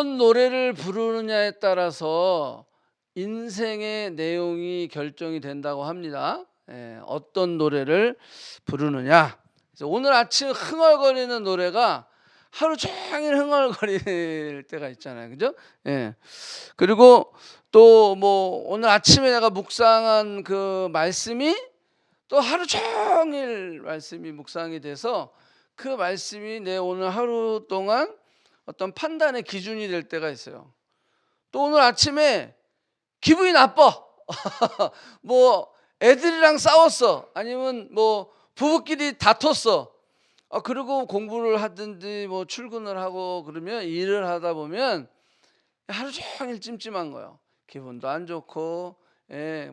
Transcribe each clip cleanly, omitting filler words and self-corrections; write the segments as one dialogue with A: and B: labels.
A: 어떤 노래를 부르느냐에 따라서 인생의 내용이 결정이 된다고 합니다. 어떤 노래를 부르느냐. 그래서 오늘 아침 흥얼거리는 노래가 하루 종일 흥얼거릴 때가 있잖아요. 그죠? 그리고 또 뭐 오늘 아침에 내가 묵상한 그 말씀이 또 하루 종일 말씀이 묵상이 돼서 그 말씀이 내 오늘 하루 동안 어떤 판단의 기준이 될 때가 있어요. 또 오늘 아침에 기분이 나빠. 뭐 애들이랑 싸웠어. 아니면 뭐 부부끼리 다퉜어. 그리고 공부를 하든지 뭐 출근을 하고 그러면 일을 하다 보면 하루 종일 찜찜한 거예요. 기분도 안 좋고,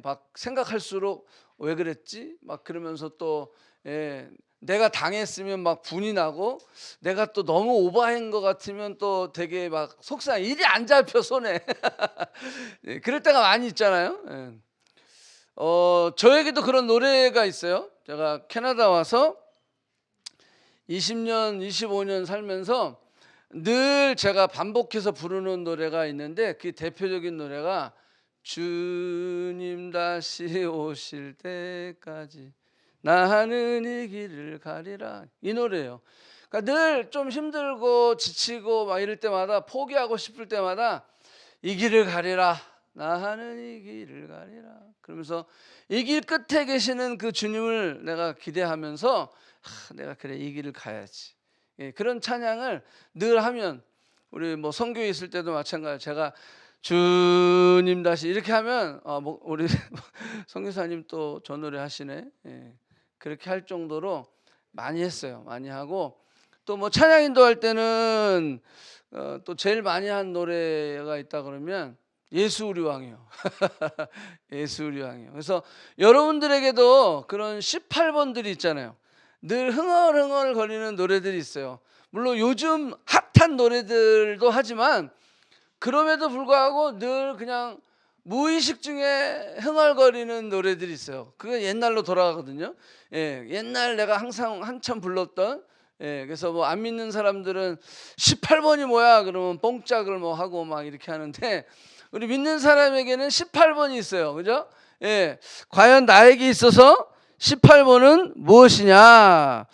A: 막 생각할수록 왜 그랬지? 막 그러면서 또 내가 당했으면 막 분이 나고, 내가 또 너무 오버한 것 같으면 또 되게 막 속상해. 일이 안 잡혀 손에. 그럴 때가 많이 있잖아요. 저에게도 그런 노래가 있어요. 제가 캐나다 와서 20년, 25년 살면서 늘 제가 반복해서 부르는 노래가 있는데 그 대표적인 노래가 주님 다시 오실 때까지 나는 이 길을 가리라, 이 노래예요. 그러니까 늘 좀 힘들고 지치고 막 이럴 때마다, 포기하고 싶을 때마다 이 길을 가리라, 나는 이 길을 가리라 그러면서 이 길 끝에 계시는 그 주님을 내가 기대하면서 내가 그래 이 길을 가야지. 그런 찬양을 늘 하면, 우리 뭐 선교에 있을 때도 마찬가지. 제가 주님 다시 이렇게 하면 우리 선교사님 또 저 노래 하시네. 그렇게 할 정도로 많이 했어요. 많이 하고 또 뭐 찬양 인도할 때는 또 제일 많이 한 노래가 있다 그러면 예수 우리 왕이요. 예수 우리 왕이요. 그래서 여러분들에게도 그런 18번들이 있잖아요. 늘 흥얼흥얼 거리는 노래들이 있어요. 물론 요즘 핫한 노래들도 하지만 그럼에도 불구하고 늘 그냥 무의식 중에 흥얼거리는 노래들이 있어요. 그건 옛날로 돌아가거든요. 옛날 내가 항상 한참 불렀던, 그래서 뭐 안 믿는 사람들은 18번이 뭐야 그러면 뽕짝을 뭐 하고 막 이렇게 하는데, 우리 믿는 사람에게는 18번이 있어요. 그죠? 과연 나에게 있어서 18번은 무엇이냐?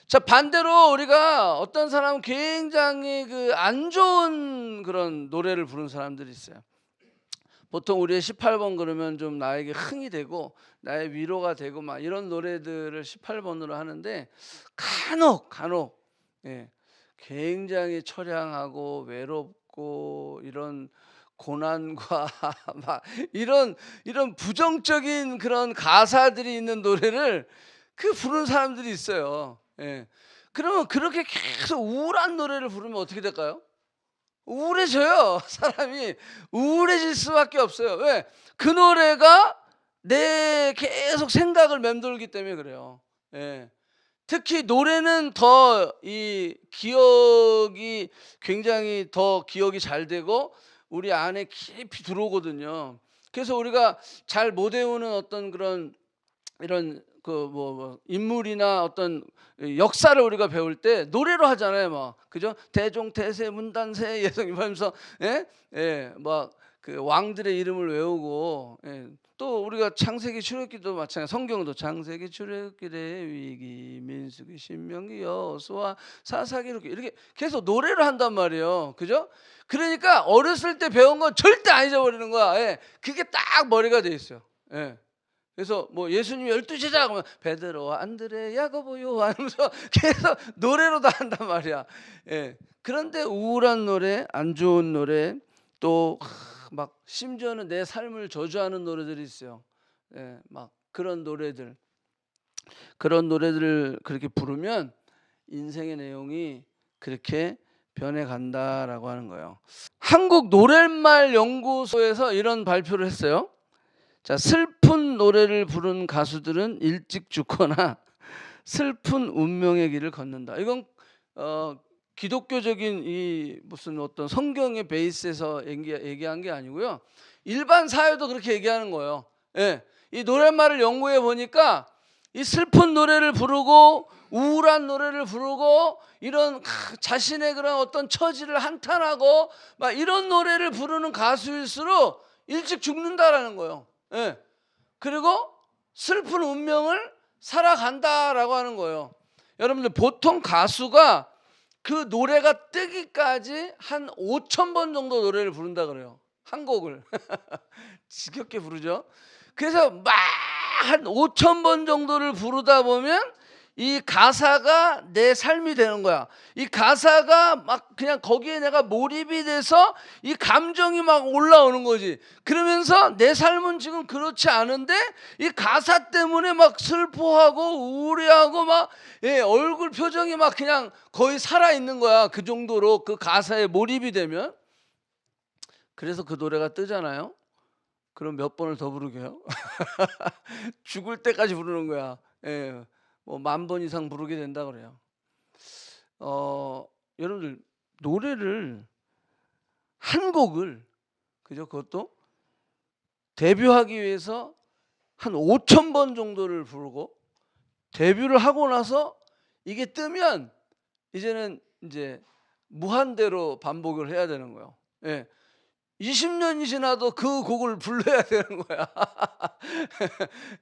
A: 자, 반대로 우리가 어떤 사람은 굉장히 그 안 좋은 그런 노래를 부르는 사람들이 있어요. 보통 우리의 18번 그러면 좀 나에게 흥이 되고 나의 위로가 되고 막 이런 노래들을 18번으로 하는데, 간혹 굉장히 처량하고 외롭고 이런 고난과 막 이런 부정적인 그런 가사들이 있는 노래를 부르는 사람들이 있어요. 그러면 그렇게 계속 우울한 노래를 부르면 어떻게 될까요? 우울해져요. 사람이 우울해질 수밖에 없어요. 왜? 그 노래가 내 계속 생각을 맴돌기 때문에 그래요. 특히 노래는 더 이 기억이 굉장히 더 기억이 잘 되고 우리 안에 깊이 들어오거든요. 그래서 우리가 잘 못 외우는 어떤 그런 이런 뭐 인물이나 어떤 역사를 우리가 배울 때 노래로 하잖아요. 막 그죠? 대종 대세 문단세 예성 하면서 막 그 왕들의 이름을 외우고, 또 우리가 창세기 출애굽기도 마찬가지. 성경도 창세기 출애굽기 레위기 민수기 신명기 여호수아 사사기 이렇게 계속 노래를 한단 말이에요. 그죠? 그러니까 어렸을 때 배운 건 절대 안 잊어버리는 거야. 그게 딱 머리가 돼 있어요. 그래서 뭐 예수님 12제자 그러면 베드로 안드레 야고보 요한 하면서 계속 노래로 다 한단 말이야. 그런데 우울한 노래, 안 좋은 노래, 또 막 심지어는 내 삶을 저주하는 노래들이 있어요. 막 그런 노래들을 그렇게 부르면 인생의 내용이 그렇게 변해간다라고 하는 거예요. 한국 노랫말 연구소에서 이런 발표를 했어요. 자, 슬픈 노래를 부른 가수들은 일찍 죽거나 슬픈 운명의 길을 걷는다. 이건 기독교적인 이 무슨 어떤 성경의 베이스에서 얘기한 게 아니고요. 일반 사회도 그렇게 얘기하는 거예요. 이 노랫말을 연구해 보니까 이 슬픈 노래를 부르고 우울한 노래를 부르고 이런 자신의 그런 어떤 처지를 한탄하고 막 이런 노래를 부르는 가수일수록 일찍 죽는다라는 거예요. 예. 그리고 슬픈 운명을 살아간다라고 하는 거예요. 여러분들 보통 가수가 그 노래가 뜨기까지 한 5,000번 정도 노래를 부른다 그래요. 한 곡을. 지겹게 부르죠. 그래서 막 한 5,000번 정도를 부르다 보면 이 가사가 내 삶이 되는 거야. 이 가사가 막 그냥 거기에 내가 몰입이 돼서 이 감정이 막 올라오는 거지. 그러면서 내 삶은 지금 그렇지 않은데 이 가사 때문에 막 슬퍼하고 우울해하고 막 얼굴 표정이 막 그냥 거의 살아있는 거야. 그 정도로 그 가사에 몰입이 되면. 그래서 그 노래가 뜨잖아요. 그럼 몇 번을 더 부르게요? 죽을 때까지 부르는 거야. 예. 뭐 10,000번 이상 부르게 된다 그래요. 여러분들 노래를 한 곡을 그죠? 그것도 데뷔하기 위해서 한 5,000번 정도를 부르고 데뷔를 하고 나서 이게 뜨면 이제는 이제 무한대로 반복을 해야 되는 거예요. 예. 20년이 지나도 그 곡을 불러야 되는 거야.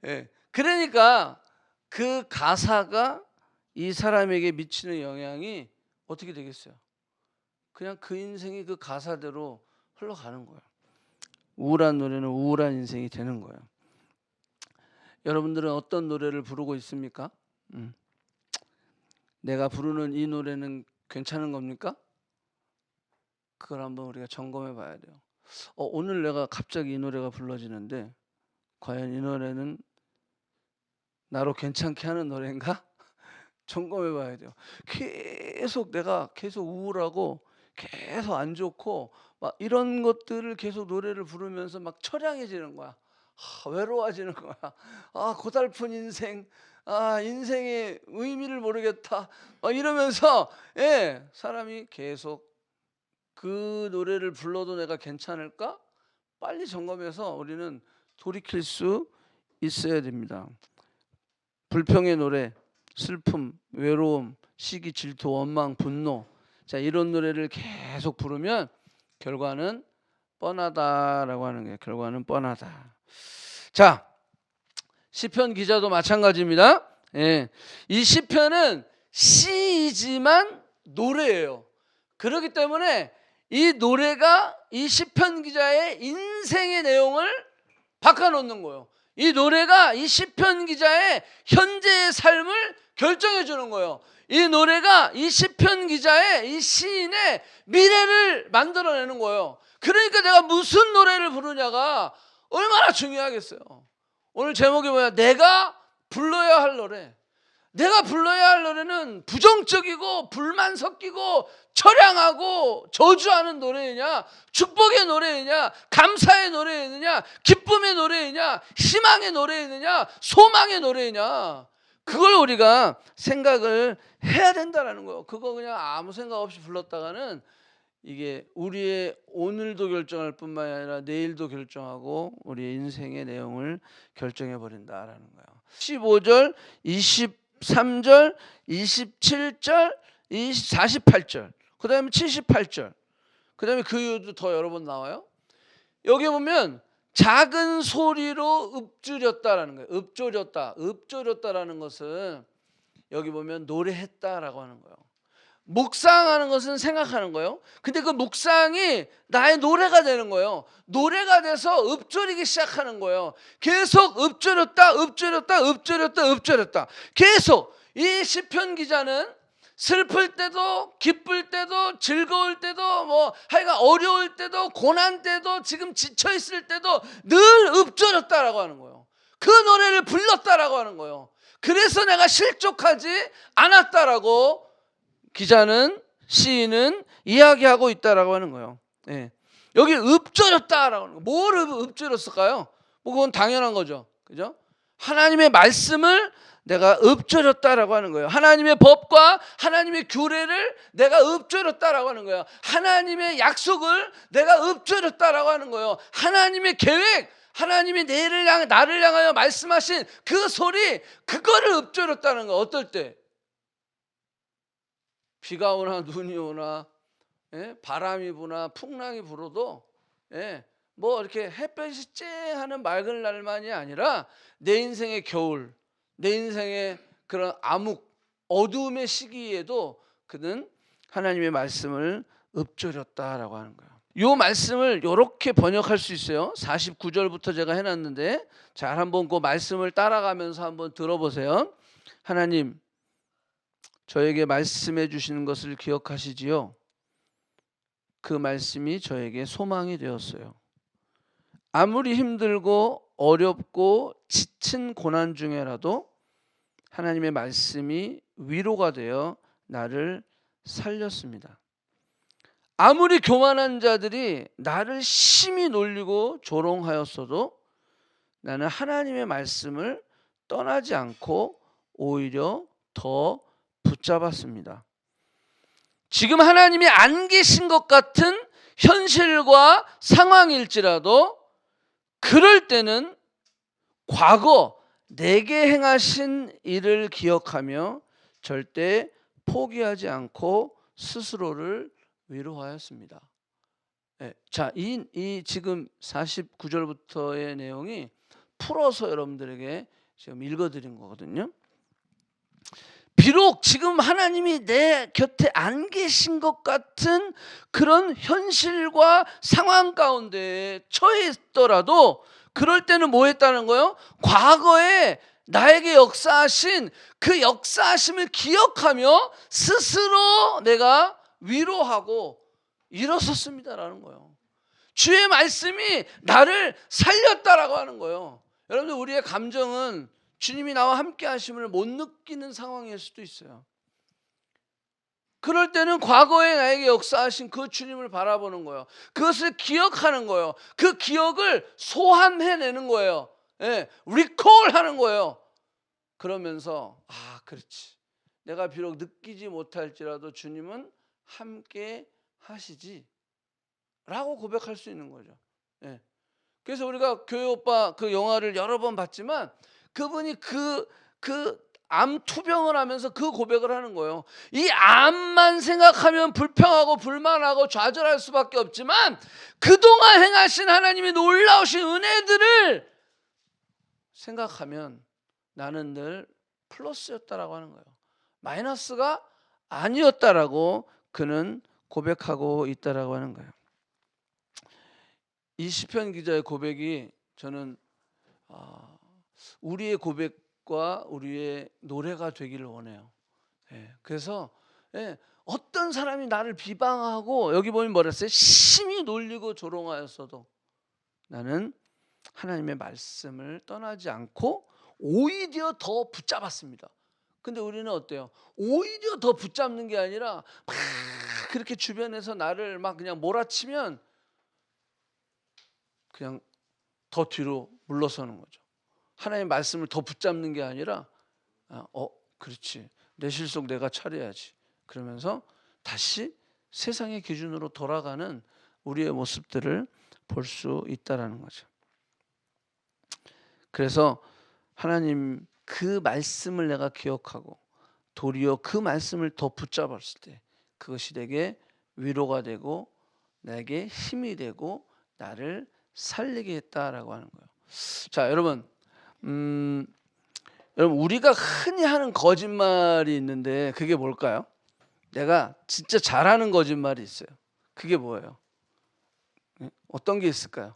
A: 예. 그러니까 그 가사가 이 사람에게 미치는 영향이 어떻게 되겠어요? 그냥 그 인생이 그 가사대로 흘러가는 거예요. 우울한 노래는 우울한 인생이 되는 거예요. 여러분들은 어떤 노래를 부르고 있습니까? 내가 부르는 이 노래는 괜찮은 겁니까? 그걸 한번 우리가 점검해 봐야 돼요. 오늘 내가 갑자기 이 노래가 불러지는데 과연 이 노래는 나로 괜찮게 하는 노래인가? 점검해 봐야 돼요. 내가 계속 우울하고 계속 안 좋고 막 이런 것들을 계속 노래를 부르면서 막 처량해지는 거야. 외로워지는 거야. 고달픈 인생. 인생의 의미를 모르겠다. 이러면서 사람이 계속 그 노래를 불러도 내가 괜찮을까? 빨리 점검해서 우리는 돌이킬 수 있어야 됩니다. 불평의 노래, 슬픔, 외로움, 시기, 질투, 원망, 분노. 자, 이런 노래를 계속 부르면 결과는 뻔하다라고 하는 거예요. 결과는 뻔하다. 자, 시편 기자도 마찬가지입니다. 이 시편은 시이지만 노래예요. 그렇기 때문에 이 노래가 이 시편 기자의 인생의 내용을 바꿔놓는 거예요. 이 노래가 이 시편 기자의 현재의 삶을 결정해 주는 거예요. 이 노래가 이 시편 기자의 이 시인의 미래를 만들어내는 거예요. 그러니까 내가 무슨 노래를 부르냐가 얼마나 중요하겠어요. 오늘 제목이 뭐야? 내가 불러야 할 노래. 내가 불러야 할 노래는 부정적이고 불만 섞이고 처량하고 저주하는 노래이냐, 축복의 노래이냐, 감사의 노래이냐, 기쁨의 노래이냐, 희망의 노래이냐, 소망의 노래이냐, 그걸 우리가 생각을 해야 된다는 거예요. 그거 그냥 아무 생각 없이 불렀다가는 이게 우리의 오늘도 결정할 뿐만 아니라 내일도 결정하고 우리의 인생의 내용을 결정해 버린다라는 거예요. 15절, 23절, 27절, 48절, 그 다음에 78절, 그 다음에 그 이유도 더 여러 번 나와요. 여기 보면 작은 소리로 읊조렸다라는 거예요. 읊조렸다라는 것은 여기 보면 노래했다라고 하는 거예요. 묵상하는 것은 생각하는 거예요. 근데 그 묵상이 나의 노래가 되는 거예요. 노래가 돼서 읊조리기 시작하는 거예요. 계속 읊조렸다. 계속 이 시편 기자는 슬플 때도 기쁠 때도 즐거울 때도 뭐 하여간 어려울 때도 고난 때도 지금 지쳐 있을 때도 늘 읊조렸다라고 하는 거예요. 그 노래를 불렀다라고 하는 거예요. 그래서 내가 실족하지 않았다라고 시인은 이야기하고 있다라고 하는 거예요. 여기 읊조렸다라고 하는 거예요. 뭘 읊조렸을까요? 뭐 그건 당연한 거죠. 그죠? 하나님의 말씀을 내가 읊조렸다라고 하는 거예요. 하나님의 법과 하나님의 규례를 내가 읊조렸다라고 하는 거예요. 하나님의 약속을 내가 읊조렸다라고 하는 거예요. 하나님의 계획, 하나님이 나를 향하여 말씀하신 그 소리, 그거를 읊조렸다는 거예요. 어떨 때? 비가 오나 눈이 오나 바람이 부나 풍랑이 불어도 뭐 이렇게 햇볕이 쨍하는 맑은 날만이 아니라 내 인생의 겨울, 내 인생의 그런 암흑, 어두움의 시기에도 그는 하나님의 말씀을 읊조렸다라고 하는 거예요. 이 말씀을 이렇게 번역할 수 있어요. 49절부터 제가 해놨는데 잘 한번 그 말씀을 따라가면서 한번 들어보세요. 하나님, 저에게 말씀해 주시는 것을 기억하시지요. 그 말씀이 저에게 소망이 되었어요. 아무리 힘들고 어렵고 지친 고난 중에라도 하나님의 말씀이 위로가 되어 나를 살렸습니다. 아무리 교만한 자들이 나를 심히 놀리고 조롱하였어도 나는 하나님의 말씀을 떠나지 않고 오히려 더 붙잡았습니다. 지금 하나님이 안 계신 것 같은 현실과 상황일지라도 그럴 때는 과거 내게 행하신 일을 기억하며 절대 포기하지 않고 스스로를 위로하였습니다. 자, 이 지금 49절부터의 내용이 풀어서 여러분들에게 지금 읽어드린 거거든요. 비록 지금 하나님이 내 곁에 안 계신 것 같은 그런 현실과 상황 가운데 처해 있더라도 그럴 때는 뭐 했다는 거예요? 과거에 나에게 역사하신 그 역사하심을 기억하며 스스로 내가 위로하고 일어섰습니다라는 거예요. 주의 말씀이 나를 살렸다라고 하는 거예요. 여러분들, 우리의 감정은 주님이 나와 함께 하심을 못 느끼는 상황일 수도 있어요. 그럴 때는 과거에 나에게 역사하신 그 주님을 바라보는 거예요. 그것을 기억하는 거예요. 그 기억을 소환해내는 거예요. 리콜하는 거예요. 그러면서 그렇지, 내가 비록 느끼지 못할지라도 주님은 함께 하시지 라고 고백할 수 있는 거죠. 그래서 우리가 교회 오빠 그 영화를 여러 번 봤지만 그분이 그 암 투병을 하면서 그 고백을 하는 거예요. 이 암만 생각하면 불평하고 불만하고 좌절할 수밖에 없지만 그동안 행하신 하나님의 놀라우신 은혜들을 생각하면 나는 늘 플러스였다라고 하는 거예요. 마이너스가 아니었다라고 그는 고백하고 있다라고 하는 거예요. 이 시편 기자의 고백이 저는 우리의 고백과 우리의 노래가 되기를 원해요. 그래서 어떤 사람이 나를 비방하고 여기 보면 뭐라 했어요? 심히 놀리고 조롱하였어도 나는 하나님의 말씀을 떠나지 않고 오히려 더 붙잡았습니다. 근데 우리는 어때요? 오히려 더 붙잡는 게 아니라 막 그렇게 주변에서 나를 막 그냥 몰아치면 그냥 더 뒤로 물러서는 거죠. 하나님의 말씀을 더 붙잡는 게 아니라 그렇지, 내 실속 내가 차려야지, 그러면서 다시 세상의 기준으로 돌아가는 우리의 모습들을 볼 수 있다라는 거죠. 그래서 하나님 그 말씀을 내가 기억하고 도리어 그 말씀을 더 붙잡았을 때 그것이 내게 위로가 되고 내게 힘이 되고 나를 살리게 했다라고 하는 거예요. 자, 여러분, 우리가 흔히 하는 거짓말이 있는데 그게 뭘까요? 내가 진짜 잘하는 거짓말이 있어요. 그게 뭐예요? 어떤 게 있을까요?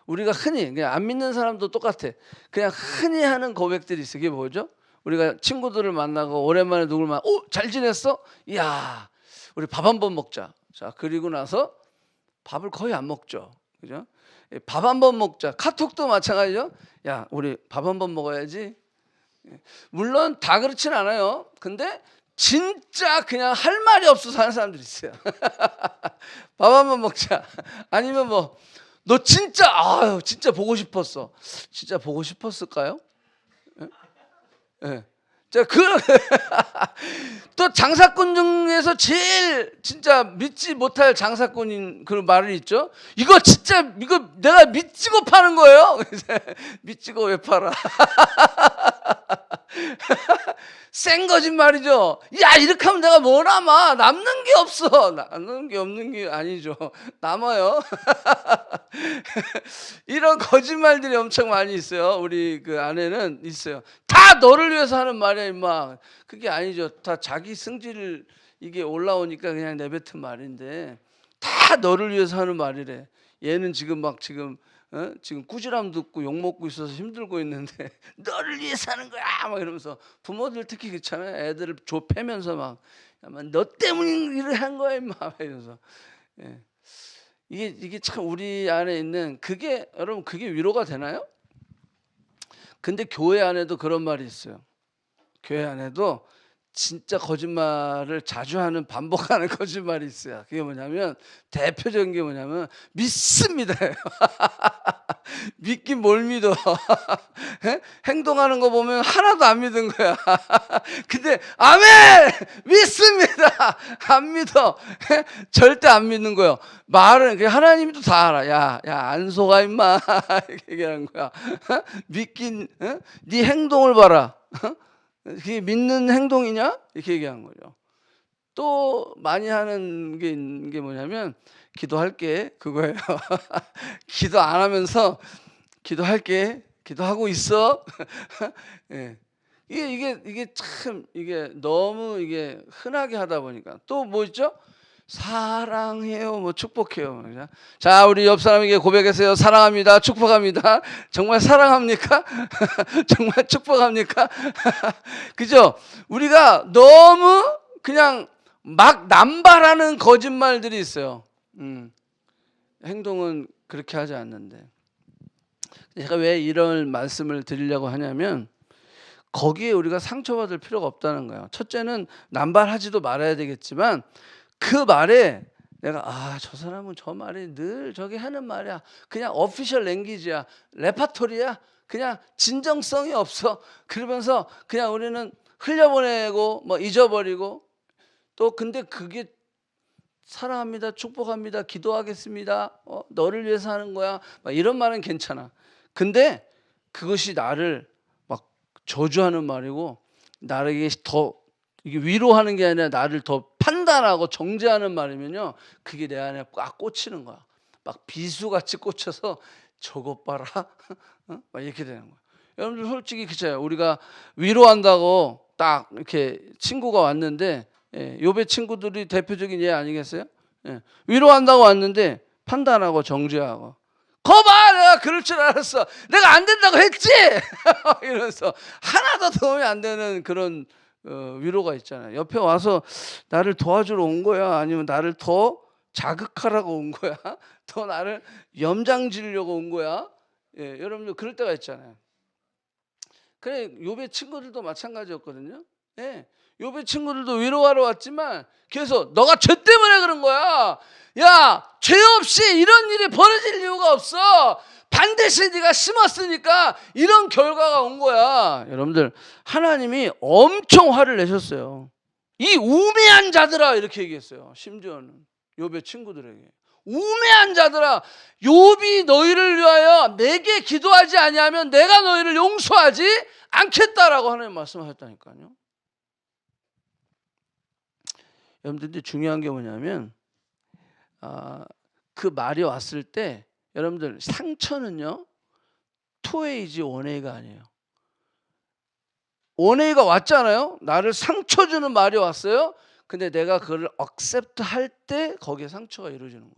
A: 우리가 흔히, 그냥 안 믿는 사람도 똑같아. 그냥 흔히 하는 고백들이 있어요. 그게 뭐죠? 우리가 친구들을 만나고 오랜만에 누굴 만나, 잘 지냈어? 이야, 우리 밥 한번 먹자. 자, 그리고 나서 밥을 거의 안 먹죠. 그죠? 밥 한번 먹자. 카톡도 마찬가지죠. 야, 우리 밥 한번 먹어야지. 물론 다 그렇진 않아요. 근데 진짜 그냥 할 말이 없어서 하는 사람들이 있어요. 밥 한번 먹자. 아니면 뭐 너 진짜 진짜 보고 싶었어. 진짜 보고 싶었을까요? 자, 또 장사꾼 중에서 제일 진짜 믿지 못할 장사꾼인 그런 말이 있죠. 이거 내가 믿지고 파는 거예요. 믿지고 왜 팔아? 센 거짓말이죠. 야, 이렇게 하면 내가 뭐 남아? 남는 게 없어. 남는 게 없는 게 아니죠. 남아요. 이런 거짓말들이 엄청 많이 있어요. 우리 그 안에는 있어요. 다 너를 위해서 하는 말이야, 임마. 그게 아니죠. 다 자기 승질 이게 올라오니까 그냥 내뱉은 말인데 다 너를 위해서 하는 말이래. 얘는 지금 막 지금 지금 꾸지람 듣고 욕 먹고 있어서 힘들고 있는데 너를 위해서 하는 거야 막 이러면서 부모들 특히 그렇잖아요. 애들을 좁혀면서 막 너 때문에 일을 한 거야 임마 이러면서 예. 이게 참 우리 안에 있는 그게 여러분 그게 위로가 되나요? 근데 교회 안에도 그런 말이 있어요. 교회 안에도 진짜 거짓말을 자주 하는 반복하는 거짓말이 있어요. 그게 뭐냐면 대표적인 게 뭐냐면 믿습니다. 믿긴 뭘 믿어. 행동하는 거 보면 하나도 안 믿은 거야. 근데 아멘! 믿습니다. 안 믿어. 절대 안 믿는 거예요. 말은 하나님도 다 알아. 야, 안 속아 임마. 이렇게 얘기하는 거야. 믿긴 네 행동을 봐라. 그게 믿는 행동이냐? 이렇게 얘기한 거죠. 또 많이 하는 게 뭐냐면 기도할게 그거예요. 기도 안 하면서 기도할게 기도하고 있어. 예. 이게 참 이게 너무 이게 흔하게 하다 보니까 또 뭐 있죠? 사랑해요, 뭐 축복해요. 자, 우리 옆 사람에게 고백하세요. 사랑합니다. 축복합니다. 정말 사랑합니까? 정말 축복합니까? 그죠? 우리가 너무 그냥 막 남발하는 거짓말들이 있어요. 행동은 그렇게 하지 않는데. 제가 왜 이런 말씀을 드리려고 하냐면 거기에 우리가 상처받을 필요가 없다는 거예요. 첫째는 남발하지도 말아야 되겠지만 그 말에 내가 저 사람은 저 말이 늘 저기 하는 말이야. 그냥 오피셜 랭귀지야. 레파토리야. 그냥 진정성이 없어. 그러면서 그냥 우리는 흘려보내고 뭐 잊어버리고 또 근데 그게 사랑합니다. 축복합니다. 기도하겠습니다. 너를 위해서 하는 거야. 막 이런 말은 괜찮아. 근데 그것이 나를 막 저주하는 말이고 나에게 더 이게 위로하는 게 아니라 나를 더 판단하고 정죄하는 말이면요, 그게 내 안에 꽉 꽂히는 거야. 막 비수같이 꽂혀서 저것 봐라, 막 이렇게 되는 거야. 여러분들 솔직히 그렇잖아요. 우리가 위로한다고 딱 이렇게 친구가 왔는데, 욥의 친구들이 대표적인 예 아니겠어요? 위로한다고 왔는데 판단하고 정죄하고. 거봐, 내가 그럴 줄 알았어. 내가 안 된다고 했지. 이러면서 하나도 도움이 안 되는 그런 위로가 있잖아요. 옆에 와서 나를 도와주러 온 거야? 아니면 나를 더 자극하라고 온 거야? 더 나를 염장지려고 온 거야? 여러분들 그럴 때가 있잖아요. 그래, 욥의 친구들도 마찬가지였거든요. 욥의 친구들도 위로하러 왔지만 계속 너가 죄 때문에 그런 거야. 야, 죄 없이 이런 일이 벌어질 이유가 없어. 반드시 네가 심었으니까 이런 결과가 온 거야. 여러분들 하나님이 엄청 화를 내셨어요. 이 우매한 자들아 이렇게 얘기했어요. 심지어는 욥의 친구들에게. 우매한 자들아, 욥이 너희를 위하여 내게 기도하지 아니하면 내가 너희를 용서하지 않겠다라고 하나님 말씀하셨다니까요. 여러분들 중요한 게 뭐냐면 그 말이 왔을 때 여러분들 상처는요 2A지 1A가 아니에요. 1A가 왔잖아요. 나를 상처 주는 말이 왔어요. 근데 내가 그걸 accept 할 때 거기에 상처가 이루어지는 거예요.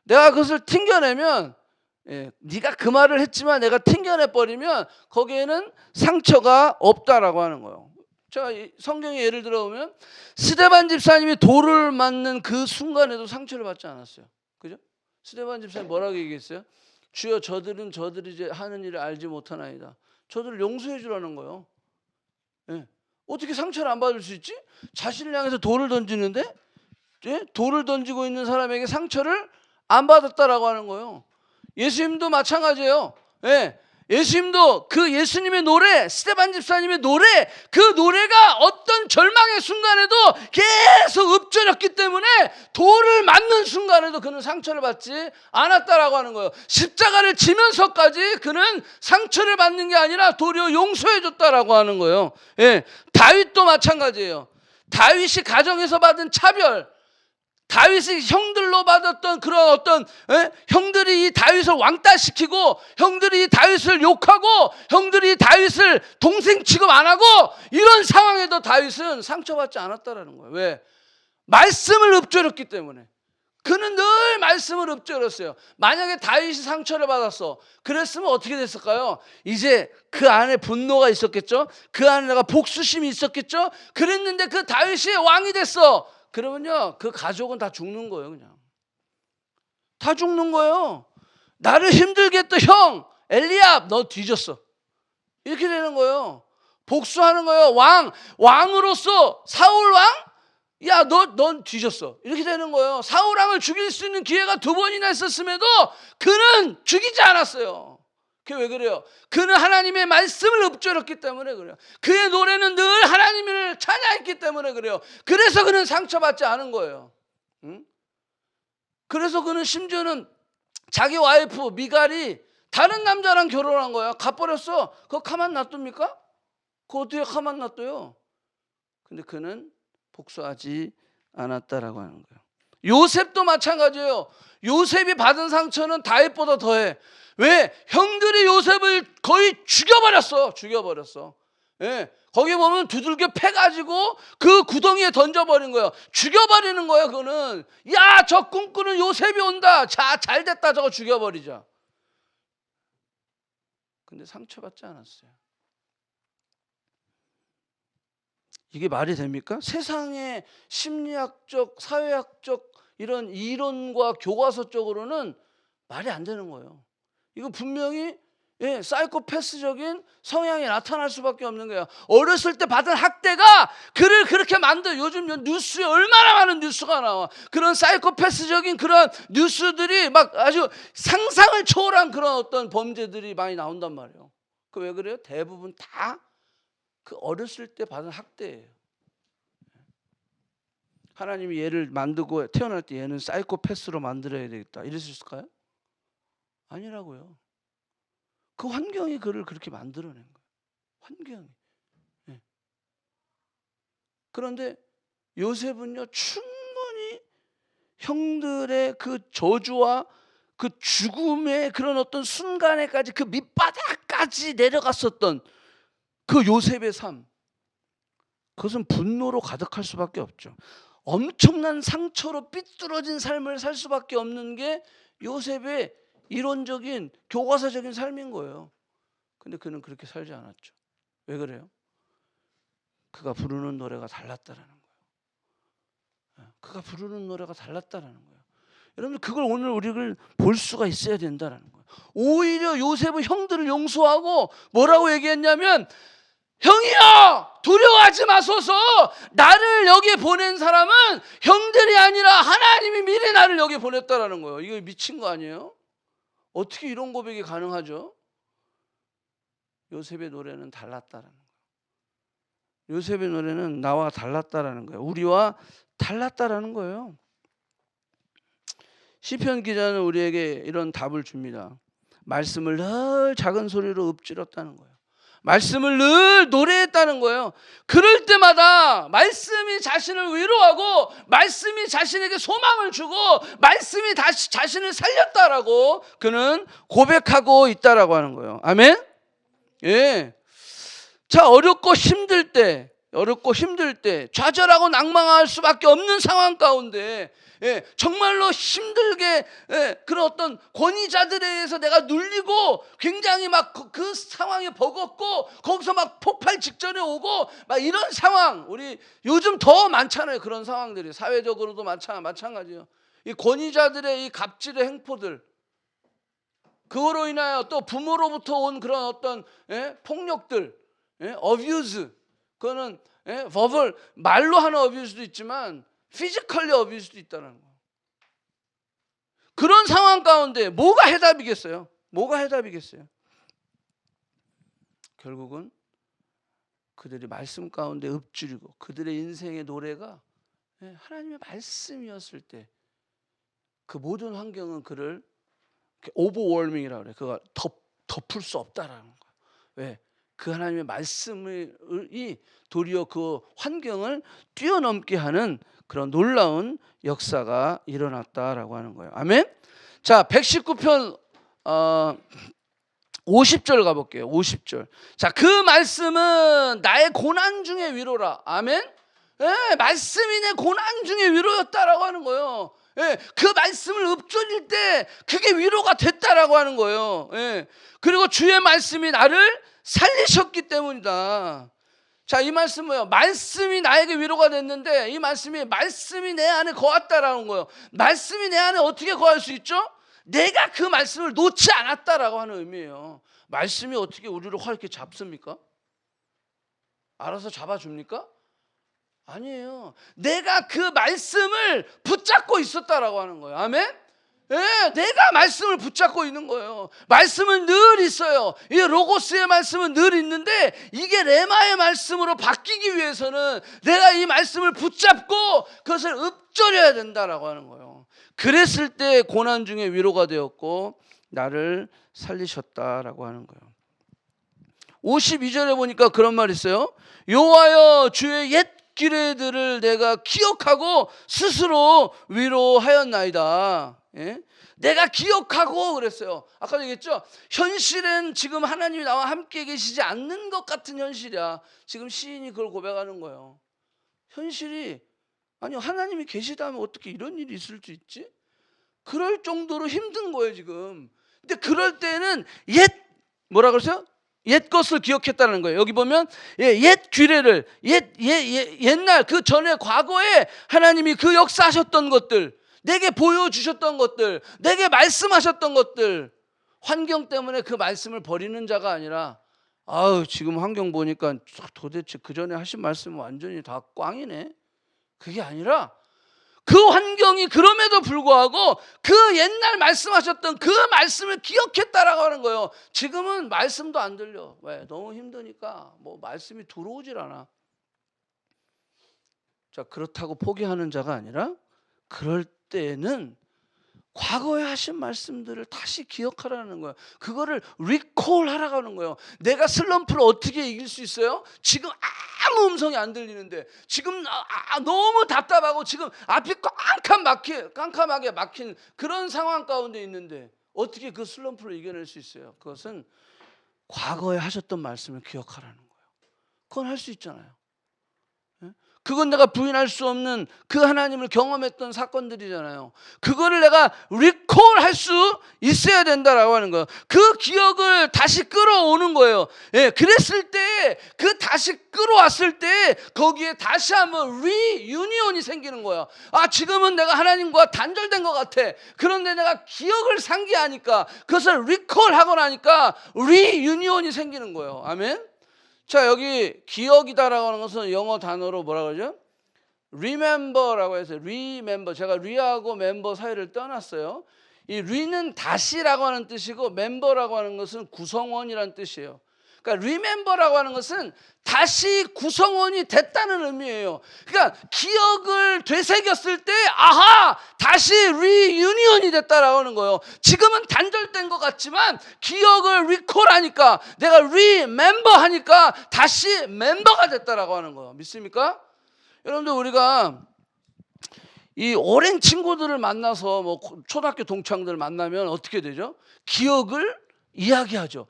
A: 내가 그것을 튕겨내면 네가 그 말을 했지만 내가 튕겨내버리면 거기에는 상처가 없다라고 하는 거예요. 제가 성경에 예를 들어보면 스데반 집사님이 돌을 맞는 그 순간에도 상처를 받지 않았어요. 그죠? 스데반 집사님 뭐라고 얘기했어요? 주여 저들은 저들이 이제 하는 일을 알지 못하나이다. 저들을 용서해 주라는 거예요. 어떻게 상처를 안 받을 수 있지? 자신을 향해서 돌을 던지는데 돌을 던지고 있는 사람에게 상처를 안 받았다라고 하는 거예요. 예수님도 마찬가지예요. 예수님도 그 예수님의 노래, 스데반 집사님의 노래, 그 노래가 어떤 절망의 순간에도 계속 읊조렸기 때문에 돌을 맞는 순간에도 그는 상처를 받지 않았다라고 하는 거예요. 십자가를 지면서까지 그는 상처를 받는 게 아니라 도리어 용서해 줬다라고 하는 거예요. 예, 다윗도 마찬가지예요. 다윗이 가정에서 받은 차별, 다윗이 형들로 받았던 그런 어떤 형들이 이 다윗을 왕따시키고 형들이 이 다윗을 욕하고 형들이 이 다윗을 동생 취급 안 하고 이런 상황에도 다윗은 상처받지 않았다라는 거예요. 왜? 말씀을 읊조렸기 때문에. 그는 늘 말씀을 읊조렸어요. 만약에 다윗이 상처를 받았어, 그랬으면 어떻게 됐을까요? 이제 그 안에 분노가 있었겠죠. 그 안에 내가 복수심이 있었겠죠. 그랬는데 그 다윗이 왕이 됐어. 그러면요, 그 가족은 다 죽는 거예요. 그냥 다 죽는 거예요. 나를 힘들게 했던 형 엘리압, 너 뒤졌어. 이렇게 되는 거예요. 복수하는 거예요. 왕으로서 사울 왕, 야, 넌 뒤졌어. 이렇게 되는 거예요. 사울 왕을 죽일 수 있는 기회가 2번이나 있었음에도 그는 죽이지 않았어요. 그게 왜 그래요? 그는 하나님의 말씀을 읊조렸기 때문에 그래요. 그의 노래는 늘 하나님을 찬양했기 때문에 그래요. 그래서 그는 상처받지 않은 거예요. 응? 그래서 그는 심지어는 자기 와이프 미갈이 다른 남자랑 결혼한 거야. 가버렸어. 그거 가만 놔둡니까? 그거 어떻게 가만 놔둬요? 근데 그는 복수하지 않았다라고 하는 거예요. 요셉도 마찬가지예요. 요셉이 받은 상처는 다윗보다 더해. 왜? 형들이 요셉을 거의 죽여버렸어. 예. 거기 보면 두들겨 패가지고 그 구덩이에 던져버린 거예요. 죽여버리는 거예요. 그거는. 야, 저 꿈꾸는 요셉이 온다. 자, 잘됐다. 저거 죽여버리자. 근데 상처받지 않았어요. 이게 말이 됩니까? 세상의 심리학적, 사회학적 이런 이론과 교과서적으로는 말이 안 되는 거예요. 이거 분명히 사이코패스적인 성향이 나타날 수밖에 없는 거예요. 어렸을 때 받은 학대가 그를 그렇게 만들. 요즘 뉴스에 얼마나 많은 뉴스가 나와. 그런 사이코패스적인 그런 뉴스들이 막 아주 상상을 초월한 그런 어떤 범죄들이 많이 나온단 말이에요. 그 왜 그래요? 대부분 다 그 어렸을 때 받은 학대예요. 하나님이 얘를 만들고 태어날 때 얘는 사이코패스로 만들어야 되겠다, 이럴 수 있을까요? 아니라고요. 그 환경이 그를 그렇게 만들어낸 거예요. 환경이. 네. 그런데 요셉은요, 충분히 형들의 그 저주와 그 죽음의 그런 어떤 순간에까지 그 밑바닥까지 내려갔었던 그 요셉의 삶, 그것은 분노로 가득할 수밖에 없죠. 엄청난 상처로 삐뚤어진 삶을 살 수밖에 없는 게 요셉의 이론적인 교과서적인 삶인 거예요. 근데 그는 그렇게 살지 않았죠. 왜 그래요? 그가 부르는 노래가 달랐다라는 거예요. 그가 부르는 노래가 달랐다라는 거예요. 여러분, 그걸 오늘 우리를 볼 수가 있어야 된다라는 거예요. 오히려 요셉은 형들을 용서하고 뭐라고 얘기했냐면, 형이여, 두려워하지 마소서. 나를 여기 보낸 사람은 형들이 아니라 하나님이 미리 나를 여기 보냈다라는 거예요. 이거 미친 거 아니에요? 어떻게 이런 고백이 가능하죠? 요셉의 노래는 달랐다라는 거예요. 요셉의 노래는 나와 달랐다라는 거예요. 우리와 달랐다라는 거예요. 시편 기자는 우리에게 이런 답을 줍니다. 말씀을 늘 작은 소리로 읊조렸다는 거예요. 말씀을 늘 노래했다는 거예요. 그럴 때마다 말씀이 자신을 위로하고 말씀이 자신에게 소망을 주고 말씀이 다시 자신을 살렸다라고 그는 고백하고 있다라고 하는 거예요. 아멘? 예. 자, 어렵고 힘들 때 좌절하고 낭망할 수밖에 없는 상황 가운데, 정말로 힘들게, 그런 어떤 권위자들에 의해서 내가 눌리고 굉장히 막 그 상황에 버겁고 거기서 막 폭발 직전에 오고 막 이런 상황, 우리 요즘 더 많잖아요. 그런 상황들이 사회적으로도 마찬가지예요. 이 권위자들의 이 갑질의 행포들, 그거로 인하여 또 부모로부터 온 그런 어떤 폭력들, 어뷰즈, 그거는 verbal, 말로 하는 어뷰즈도 있지만 피지컬리 어뷰즈도 있다는 거예요. 그런 상황 가운데 뭐가 해답이겠어요? 뭐가 해답이겠어요? 결국은 그들이 말씀 가운데 읊조리고 그들의 인생의 노래가 하나님의 말씀이었을 때 그 모든 환경은 그를 오버월밍이라고 그래. 그가 덮을 수 없다라는 거야. 왜? 그 하나님의 말씀이 도리어 그 환경을 뛰어넘게 하는 그런 놀라운 역사가 일어났다라고 하는 거예요. 아멘. 자, 119편 50절 가볼게요. 50절. 자, 그 말씀은 나의 고난 중의 위로라. 아멘. 말씀이 내 고난 중의 위로였다라고 하는 거예요. 그 말씀을 읊조릴 때 그게 위로가 됐다라고 하는 거예요. 그리고 주의 말씀이 나를 살리셨기 때문이다. 자, 이 말씀은 뭐예요? 말씀이 나에게 위로가 됐는데 이 말씀이 내 안에 거했다라는 거예요. 말씀이 내 안에 어떻게 거할 수 있죠? 내가 그 말씀을 놓지 않았다라고 하는 의미예요. 말씀이 어떻게 우리를 확 이렇게 잡습니까? 알아서 잡아줍니까? 아니에요. 내가 그 말씀을 붙잡고 있었다라고 하는 거예요. 아멘? 내가 말씀을 붙잡고 있는 거예요. 말씀은 늘 있어요. 이 로고스의 말씀은 늘 있는데 이게 레마의 말씀으로 바뀌기 위해서는 내가 이 말씀을 붙잡고 그것을 읊조려야 된다라고 하는 거예요. 그랬을 때 고난 중에 위로가 되었고 나를 살리셨다라고 하는 거예요. 52절에 보니까 그런 말이 있어요. 여호와여 주의 옛 규례들을 내가 기억하고 스스로 위로하였나이다. 내가 기억하고 그랬어요. 아까 얘기했죠. 현실은 지금 하나님이 나와 함께 계시지 않는 것 같은 현실이야. 지금 시인이 그걸 고백하는 거예요. 현실이 아니 하나님이 계시다면 어떻게 이런 일이 있을 수 있지? 그럴 정도로 힘든 거예요 지금. 근데 그럴 때는 뭐라 그러세요? 옛 것을 기억했다는 거예요. 여기 보면 옛 규례를 옛날 그 전에 과거에 하나님이 그 역사하셨던 것들, 내게 보여주셨던 것들, 내게 말씀하셨던 것들, 환경 때문에 그 말씀을 버리는 자가 아니라 지금 환경 보니까 도대체 그 전에 하신 말씀은 완전히 다 꽝이네. 그게 아니라 그 환경이 그럼에도 불구하고 그 옛날 말씀하셨던 그 말씀을 기억했다라고 하는 거예요. 지금은 말씀도 안 들려. 왜? 너무 힘드니까 뭐 말씀이 들어오질 않아. 자, 그렇다고 포기하는 자가 아니라 그럴 때는 과거에 하신 말씀들을 다시 기억하라는 거예요. 그거를 리콜하라고 하는 거예요. 내가 슬럼프를 어떻게 이길 수 있어요? 지금 아무 음성이 안 들리는데 지금 너무 답답하고 지금 앞이 깜깜하게 막힌 그런 상황 가운데 있는데 어떻게 그 슬럼프를 이겨낼 수 있어요? 그것은 과거에 하셨던 말씀을 기억하라는 거예요. 그건 할 수 있잖아요. 그건 내가 부인할 수 없는 그 하나님을 경험했던 사건들이잖아요. 그거를 내가 리콜할 수 있어야 된다라고 하는 거예요. 그 기억을 다시 끌어오는 거예요. 그랬을 때 그 다시 끌어왔을 때 거기에 다시 한번 리유니온이 생기는 거예요. 지금은 내가 하나님과 단절된 것 같아. 그런데 내가 기억을 상기하니까 그것을 리콜하고 나니까 리유니온이 생기는 거예요. 아멘. 자, 여기 기억이다라고 하는 것은 영어 단어로 뭐라 그러죠? remember라고 해서 remember. 제가 re하고 member 사이를 떠났어요. 이 re는 다시라고 하는 뜻이고 member라고 하는 것은 구성원이라는 뜻이에요. 그러니까 remember라고 하는 것은 다시 구성원이 됐다는 의미예요. 그러니까 기억을 되새겼을 때 다시 리유니온이 됐다라고 하는 거예요. 지금은 단절된 것 같지만 기억을 리콜하니까 내가 remember 하니까 다시 멤버가 됐다라고 하는 거예요. 믿습니까? 여러분들 우리가 이 오랜 친구들을 만나서 뭐 초등학교 동창들 만나면 어떻게 되죠? 기억을 이야기하죠.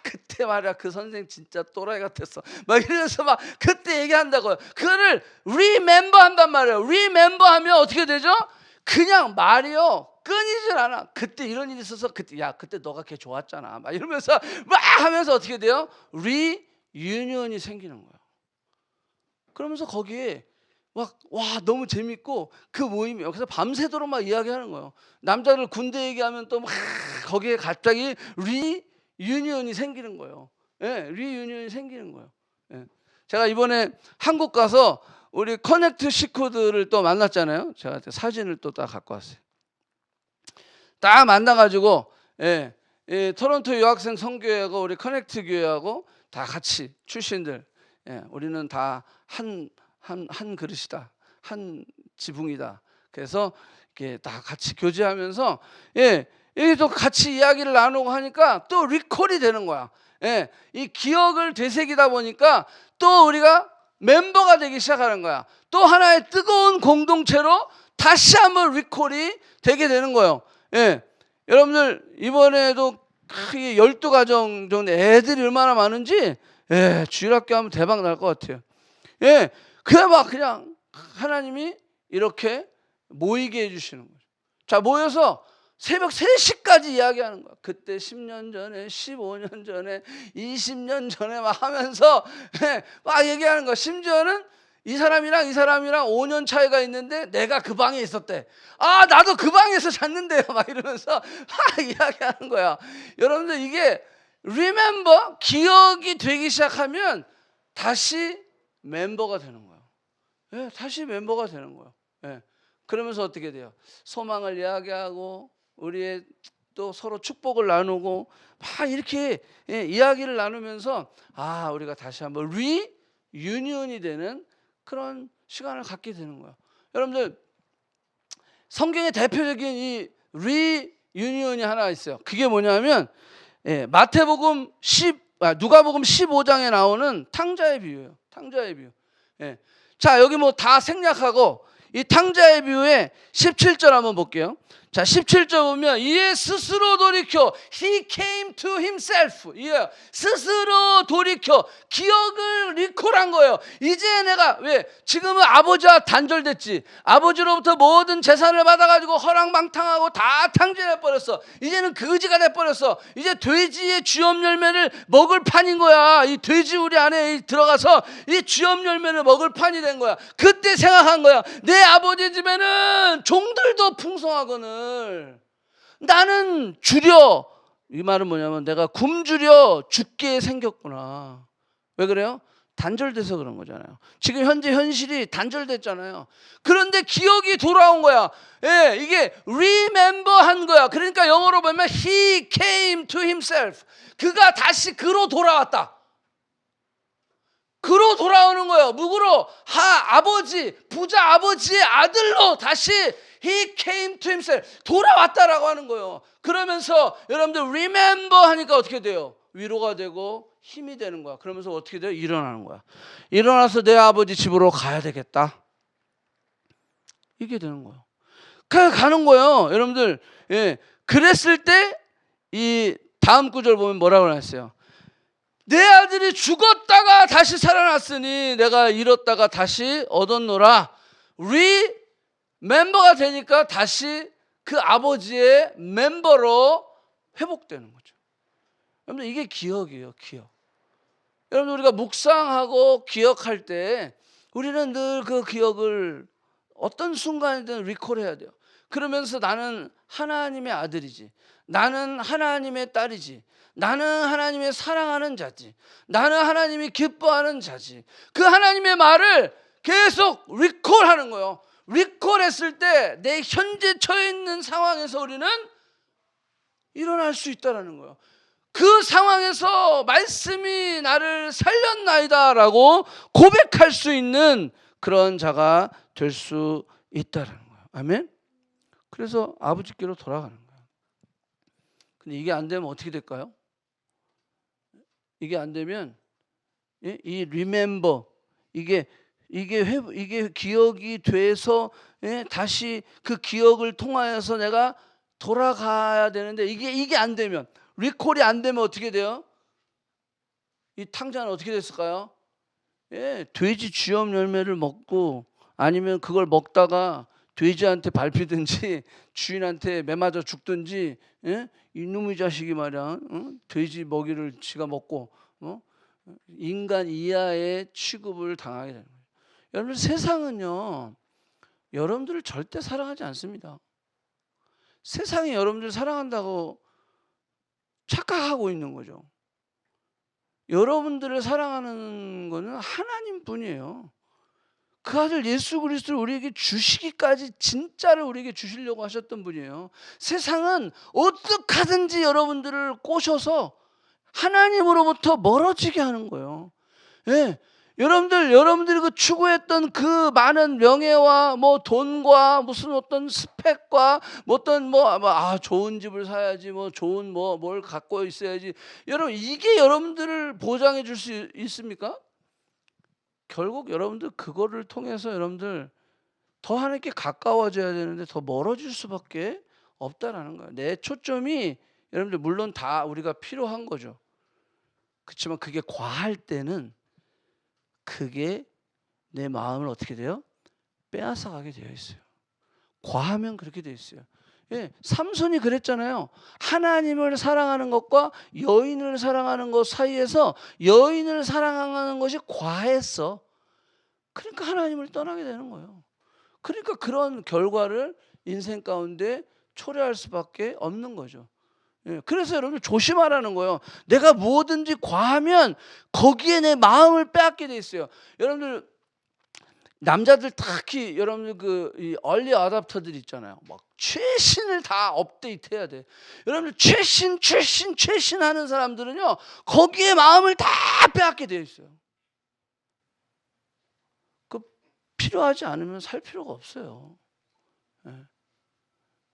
A: 그때 말이야 그 선생 진짜 또라이 같았어. 막 이러면서 막 그때 얘기한다고요. 그거를 remember 한단 말이에요. remember 하면 어떻게 되죠? 그냥 말이요 끊이질 않아. 그때 이런 일이 있어서 그때 너가 걔 좋았잖아. 막 이러면서 막 하면서 어떻게 돼요? 리유니온이 생기는 거예요. 그러면서 거기에 너무 재밌고 그 모임이 여기서 밤새도록 막 이야기하는 거예요. 남자들 군대 얘기하면 또 막 거기에 갑자기 리유니온이 생기는 거예요. 리유니온이 생기는 거예요. 제가 이번에 한국 가서 우리 커넥트 식구들을 또 만났잖아요. 제가 사진을 또 딱 갖고 왔어요. 딱 만나가지고 토론토 유학생 선교회하고 우리 커넥트 교회하고 다 같이 출신들, 예, 우리는 다 한 그릇이다, 한 지붕이다. 그래서 이렇게 다 같이 교제하면서, 예, 이게 또 같이 이야기를 나누고 하니까 또 리콜이 되는 거야. 예, 이 기억을 되새기다 보니까 또 우리가 멤버가 되기 시작하는 거야. 또 하나의 뜨거운 공동체로 다시 한번 리콜이 되게 되는 거예요. 예, 여러분들 이번에도 크게 12가정 정도 애들이 얼마나 많은지, 예, 주일학교 하면 대박 날 것 같아요. 예, 그냥 막 그냥 하나님이 이렇게 모이게 해주시는 거죠. 자, 모여서 새벽 3시까지 이야기하는 거야. 그때 10년 전에, 15년 전에, 20년 전에 막 하면서, 예, 막 얘기하는 거야. 심지어는 이 사람이랑 5년 차이가 있는데 내가 그 방에 있었대. 아, 나도 그 방에서 잤는데요. 막 이러면서 막 이야기하는 거야. 여러분들 이게 remember, 기억이 되기 시작하면 다시 멤버가 되는 거예요. 예, 다시 멤버가 되는 거예요. 예. 그러면서 어떻게 돼요? 소망을 이야기하고 우리의 또 서로 축복을 나누고 막 이렇게, 예, 이야기를 나누면서 아, 우리가 다시 한번 리유니언이 되는 그런 시간을 갖게 되는 거예요. 여러분들 성경의 대표적인 이 리유니언이 하나 있어요. 그게 뭐냐면, 예, 마태복음 누가복음 15장에 나오는 탕자의 비유예요. 탕자의 비유. 예. 자, 여기 뭐 다 생략하고 이 탕자의 비유의 17절 한번 볼게요. 자, 17절 보면 이에 스스로 돌이켜, he came to himself. 예, 스스로 돌이켜 기억을 리콜한 거예요. 이제 내가, 왜 지금은 아버지와 단절됐지, 아버지로부터 모든 재산을 받아가지고 허랑방탕하고 다 탕진해 버렸어. 이제는 거지가 돼 버렸어. 이제 돼지의 쥐업 열매를 먹을 판인 거야. 이 돼지 우리 안에 들어가서 이 쥐업 열매를 먹을 판이 된 거야. 그때 생각한 거야. 내 아버지 집에는 종들도 풍성하거늘 나는 줄여, 이 말은 뭐냐면 내가 굶주려 죽게 생겼구나. 왜 그래요? 단절돼서 그런 거잖아요. 지금 현재 현실이 단절됐잖아요. 그런데 기억이 돌아온 거야. 예, 이게 remember 한 거야. 그러니까 영어로 보면 he came to himself. 그가 다시 그로 돌아왔다. 그로 돌아오는 거예요. 누구로? 아버지, 부자 아버지의 아들로 다시 he came to himself. 돌아왔다라고 하는 거예요. 그러면서 여러분들 remember 하니까 어떻게 돼요? 위로가 되고 힘이 되는 거야. 그러면서 어떻게 돼요? 일어나는 거야. 일어나서 내 아버지 집으로 가야 되겠다. 이게 되는 거예요. 가는 거예요. 여러분들, 예, 그랬을 때 이 다음 구절 보면 뭐라고 했어요? 내 아들이 죽었다가 다시 살아났으니 내가 잃었다가 다시 얻었노라. 멤버가 되니까 다시 그 아버지의 멤버로 회복되는 거죠. 여러분, 이게 기억이에요. 기억. 여러분, 우리가 묵상하고 기억할 때 우리는 늘 그 기억을 어떤 순간이든 리콜해야 돼요. 그러면서 나는 하나님의 아들이지, 나는 하나님의 딸이지, 나는 하나님의 사랑하는 자지, 나는 하나님이 기뻐하는 자지. 그 하나님의 말을 계속 리콜하는 거예요. 리콜했을 때 내 현재 처해 있는 상황에서 우리는 일어날 수 있다는 거예요. 그 상황에서 말씀이 나를 살렸나이다라고 고백할 수 있는 그런 자가 될 수 있다는 거예요. 아멘. 그래서 아버지께로 돌아가는 거예요. 근데 이게 안 되면 어떻게 될까요? 이게 안 되면, 이 remember, 이게 기억이 돼서, 다시 그 기억을 통하여서 내가 돌아가야 되는데 이게 안 되면, 리콜이 안 되면 어떻게 돼요? 이 탕자는 어떻게 됐을까요? 예, 돼지 쥐염 열매를 먹고, 아니면 그걸 먹다가 돼지한테 밟히든지 주인한테 매맞아 죽든지, 예? 이놈의 자식이 말이야, 돼지 먹이를 지가 먹고 인간 이하의 취급을 당하게 되는 거예요. 여러분, 세상은요 여러분들을 절대 사랑하지 않습니다. 세상이 여러분들 사랑한다고 착각하고 있는 거죠. 여러분들을 사랑하는 것은 하나님뿐이에요. 그 아들 예수 그리스도를 우리에게 주시기까지 진짜를 우리에게 주시려고 하셨던 분이에요. 세상은 어떻게 하든지 여러분들을 꼬셔서 하나님으로부터 멀어지게 하는 거예요. 예. 여러분들이 그 추구했던 그 많은 명예와 뭐 돈과 무슨 어떤 스펙과 뭐 어떤 좋은 집을 사야지, 뭐 좋은 뭘 갖고 있어야지. 여러분, 이게 여러분들을 보장해 줄 수 있습니까? 결국 여러분들 그거를 통해서 여러분들 더 하나님께 가까워져야 되는데 더 멀어질 수밖에 없다라는 거예요. 내 초점이 여러분들 물론 다 우리가 필요한 거죠. 그렇지만 그게 과할 때는 그게 내 마음을 어떻게 돼요? 빼앗아 가게 되어 있어요. 과하면 그렇게 되어 있어요. 예, 삼손이 그랬잖아요. 하나님을 사랑하는 것과 여인을 사랑하는 것 사이에서 여인을 사랑하는 것이 과했어. 그러니까 하나님을 떠나게 되는 거예요. 그러니까 그런 결과를 인생 가운데 초래할 수밖에 없는 거죠. 예, 그래서 여러분 조심하라는 거예요. 내가 뭐든지 과하면 거기에 내 마음을 빼앗게 돼 있어요. 여러분들 남자들 특히 여러분들 이 얼리 어답터들 있잖아요. 막 최신을 다 업데이트해야 돼. 여러분들 최신 하는 사람들은요, 거기에 마음을 다 빼앗게 돼 있어요. 그 필요하지 않으면 살 필요가 없어요. 예.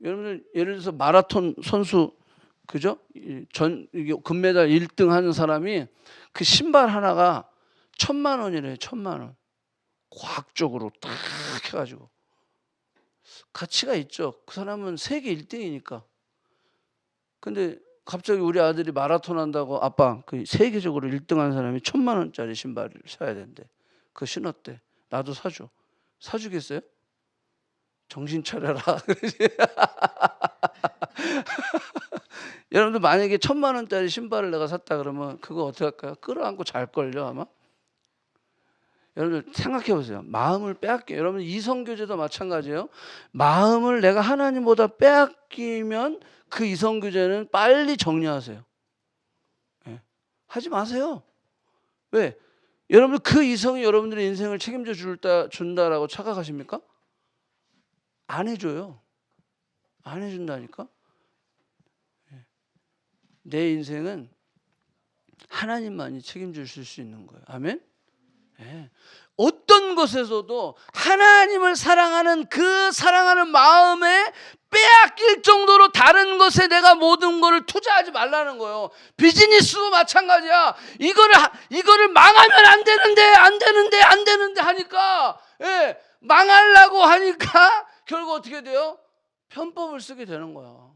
A: 여러분들 예를 들어서 마라톤 선수, 그죠? 금메달 1등 하는 사람이 그 신발 하나가 1,000만 원이래요. 1,000만 원. 과학적으로 딱 해가지고 가치가 있죠. 그 사람은 세계 1등이니까. 근데 갑자기 우리 아들이 마라톤 한다고, 아빠 그 세계적으로 1등 하는 사람이 1,000만 원짜리 신발을 사야 된대. 그거 신었대. 나도 사줘. 사주겠어요? 정신 차려라. 여러분들 만약에 1,000만 원짜리 신발을 내가 샀다 그러면 그거 어떻게 할까요? 끌어안고 잘걸요 아마. 여러분들 생각해 보세요. 마음을 빼앗겨. 여러분 이성교제도 마찬가지예요. 마음을 내가 하나님보다 빼앗기면 그 이성교제는 빨리 정리하세요. 네. 하지 마세요. 왜? 여러분들 그 이성이 여러분들의 인생을 책임져 준다라고 착각하십니까? 안 해줘요. 안 해준다니까. 내 인생은 하나님만이 책임져 주실 수 있는 거예요. 아멘. 네. 어떤 것에서도 하나님을 사랑하는 그 사랑하는 마음에 빼앗길 정도로 다른 것에 내가 모든 것을 투자하지 말라는 거예요. 비즈니스도 마찬가지야. 이거를 망하면 안 되는데 하니까, 예, 망하려고 하니까 결국 어떻게 돼요? 편법을 쓰게 되는 거야.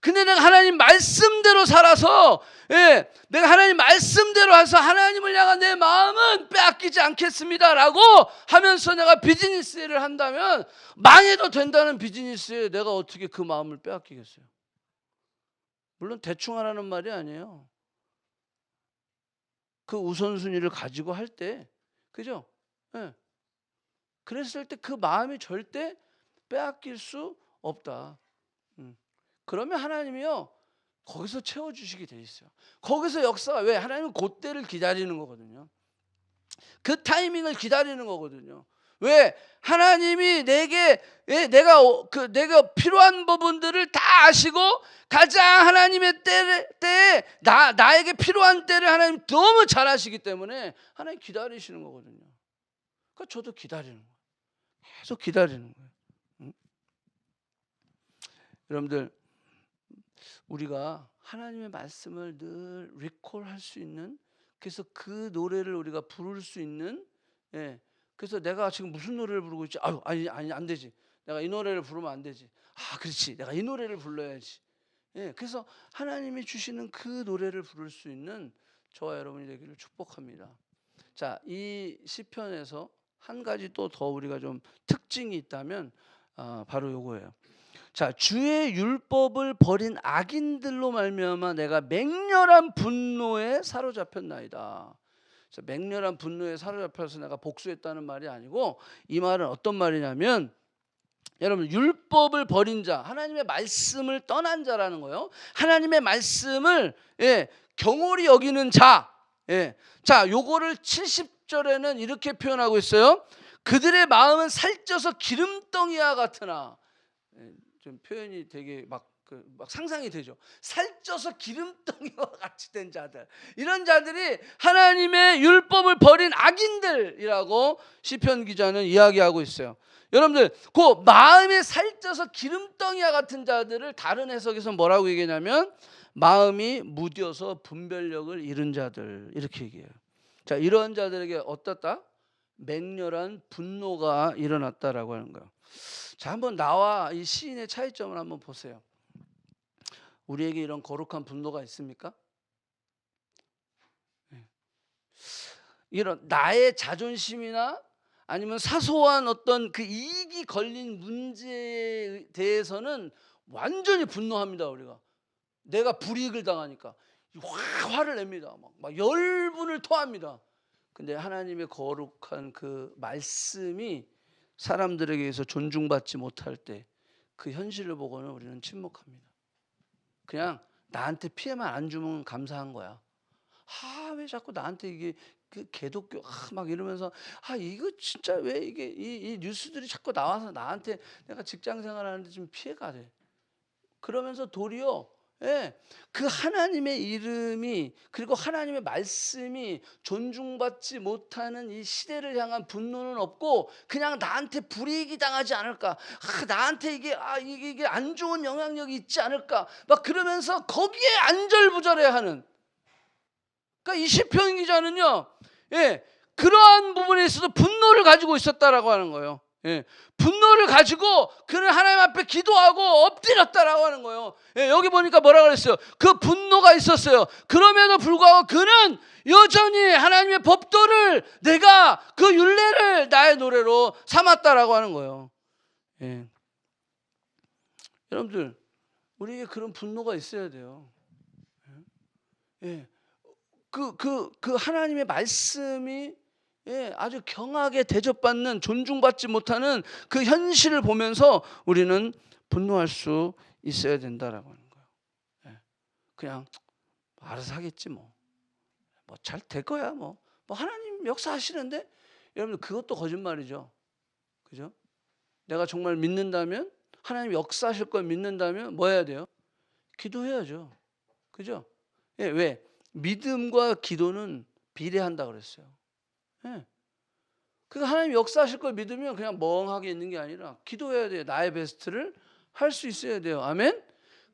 A: 근데 내가 하나님 말씀대로 살아서, 예, 내가 하나님 말씀대로 해서 하나님을 향한 내 마음은 빼앗기지 않겠습니다라고 하면서 내가 비즈니스를 한다면, 망해도 된다는 비즈니스에 내가 어떻게 그 마음을 빼앗기겠어요? 물론 대충 하라는 말이 아니에요. 그 우선순위를 가지고 할 때, 그죠? 예. 그랬을 때 그 마음이 절대 빼앗길 수 없다. 그러면 하나님이요, 거기서 채워주시게 돼 있어요. 거기서 역사가, 왜? 하나님은 그때를 기다리는 거거든요. 그 타이밍을 기다리는 거거든요. 왜? 하나님이 내가 필요한 부분들을 다 아시고 가장 하나님의 때에 나에게 필요한 때를 하나님 너무 잘 아시기 때문에 하나님 기다리시는 거거든요. 그러니까 저도 기다리는 거예요. 계속 기다리는 거예요. 여러분들, 우리가 하나님의 말씀을 늘 리콜할 수 있는, 그래서 그 노래를 우리가 부를 수 있는, 예, 그래서 내가 지금 무슨 노래를 부르고 있지? 아니 안 되지. 내가 이 노래를 부르면 안 되지. 그렇지. 내가 이 노래를 불러야지. 예, 그래서 하나님이 주시는 그 노래를 부를 수 있는 저와 여러분이 되기를 축복합니다. 자, 이 시편에서 한 가지 또 더 우리가 좀 특징이 있다면 바로 요거예요. 자, 주의 율법을 버린 악인들로 말미암아 내가 맹렬한 분노에 사로잡혔나이다. 맹렬한 분노에 사로잡혀서 내가 복수했다는 말이 아니고, 이 말은 어떤 말이냐면, 여러분, 율법을 버린 자, 하나님의 말씀을 떠난 자라는 거예요. 하나님의 말씀을, 예, 경홀히 여기는 자. 예. 자, 요거를 70절에는 이렇게 표현하고 있어요. 그들의 마음은 살쪄서 기름덩이와 같으나. 좀 표현이 되게 막 막 상상이 되죠. 살쪄서 기름덩이와 같이 된 자들, 이런 자들이 하나님의 율법을 버린 악인들이라고 시편 기자는 이야기하고 있어요. 여러분들, 그 마음이 살쪄서 기름덩이와 같은 자들을 다른 해석에서 뭐라고 얘기하냐면 마음이 무뎌서 분별력을 잃은 자들, 이렇게 얘기해요. 자, 이런 자들에게 어떻다? 맹렬한 분노가 일어났다라고 하는 거예요. 자, 한번 나와 이 시인의 차이점을 한번 보세요. 우리에게 이런 거룩한 분노가 있습니까? 이런 나의 자존심이나 아니면 사소한 어떤 그 이익이 걸린 문제에 대해서는 완전히 분노합니다. 우리가 내가 불이익을 당하니까 화를 냅니다. 막 열분을 토합니다. 근데 하나님의 거룩한 그 말씀이 사람들에게 의해서 존중받지 못할 때 그 현실을 보고는 우리는 침묵합니다. 그냥 나한테 피해만 안 주면 감사한 거야. 왜 자꾸 나한테 이게 그 개독교 막 이러면서 이거 진짜 왜 이게 이 뉴스들이 자꾸 나와서 나한테 내가 직장 생활하는데 좀 피해가 돼. 그러면서 도리어 그 하나님의 이름이 그리고 하나님의 말씀이 존중받지 못하는 이 시대를 향한 분노는 없고 그냥 나한테 불이익이 당하지 않을까, 나한테 이게 안 좋은 영향력이 있지 않을까, 막 그러면서 거기에 안절부절해하는. 그러니까 이 시편 기자는요, 그러한 부분에 있어서 분노를 가지고 있었다라고 하는 거예요. 분노를 가지고 그는 하나님 앞에 기도하고 엎드렸다라고 하는 거예요. 여기 보니까 뭐라 그랬어요? 그 분노가 있었어요. 그럼에도 불구하고 그는 여전히 하나님의 법도를, 내가 그 율례를 나의 노래로 삼았다라고 하는 거예요. 여러분들, 우리에게 그런 분노가 있어야 돼요. 그 하나님의 말씀이 아주 경하게 대접받는, 존중받지 못하는 그 현실을 보면서 우리는 분노할 수 있어야 된다라고 하는 거예요. 그냥 알아서 하겠지 뭐 잘 될 거야 뭐 하나님 역사하시는데. 여러분, 그것도 거짓말이죠. 그죠? 내가 정말 믿는다면, 하나님 역사하실 걸 믿는다면 뭐 해야 돼요? 기도해야죠. 그죠? 왜? 믿음과 기도는 비례한다 그랬어요. 그러니까 하나님 역사하실 걸 믿으면 그냥 멍하게 있는 게 아니라 기도해야 돼요. 나의 베스트를 할 수 있어야 돼요. 아멘?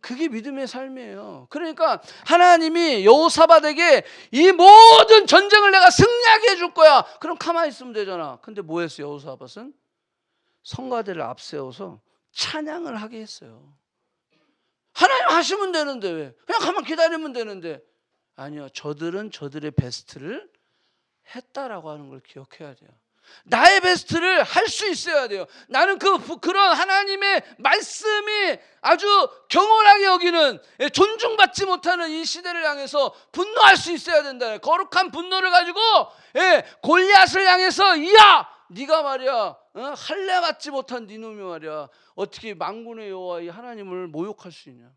A: 그게 믿음의 삶이에요. 그러니까 하나님이 여호사밧에게 이 모든 전쟁을 내가 승리하게 해줄 거야. 그럼 가만히 있으면 되잖아. 근데 뭐 했어요? 여호사밧은 성가대를 앞세워서 찬양을 하게 했어요. 하나님 하시면 되는데 왜? 그냥 가만 기다리면 되는데. 아니요. 저들은 저들의 베스트를 했다라고 하는 걸 기억해야 돼요. 나의 베스트를 할 수 있어야 돼요. 나는 그런 하나님의 말씀이 아주 경홀하게 여기는, 존중받지 못하는 이 시대를 향해서 분노할 수 있어야 된다. 거룩한 분노를 가지고 골리앗을 향해서, 이야 네가 말이야 할례 받지 못한 네 놈이 말이야 어떻게 만군의 여호와 이 하나님을 모욕할 수 있냐.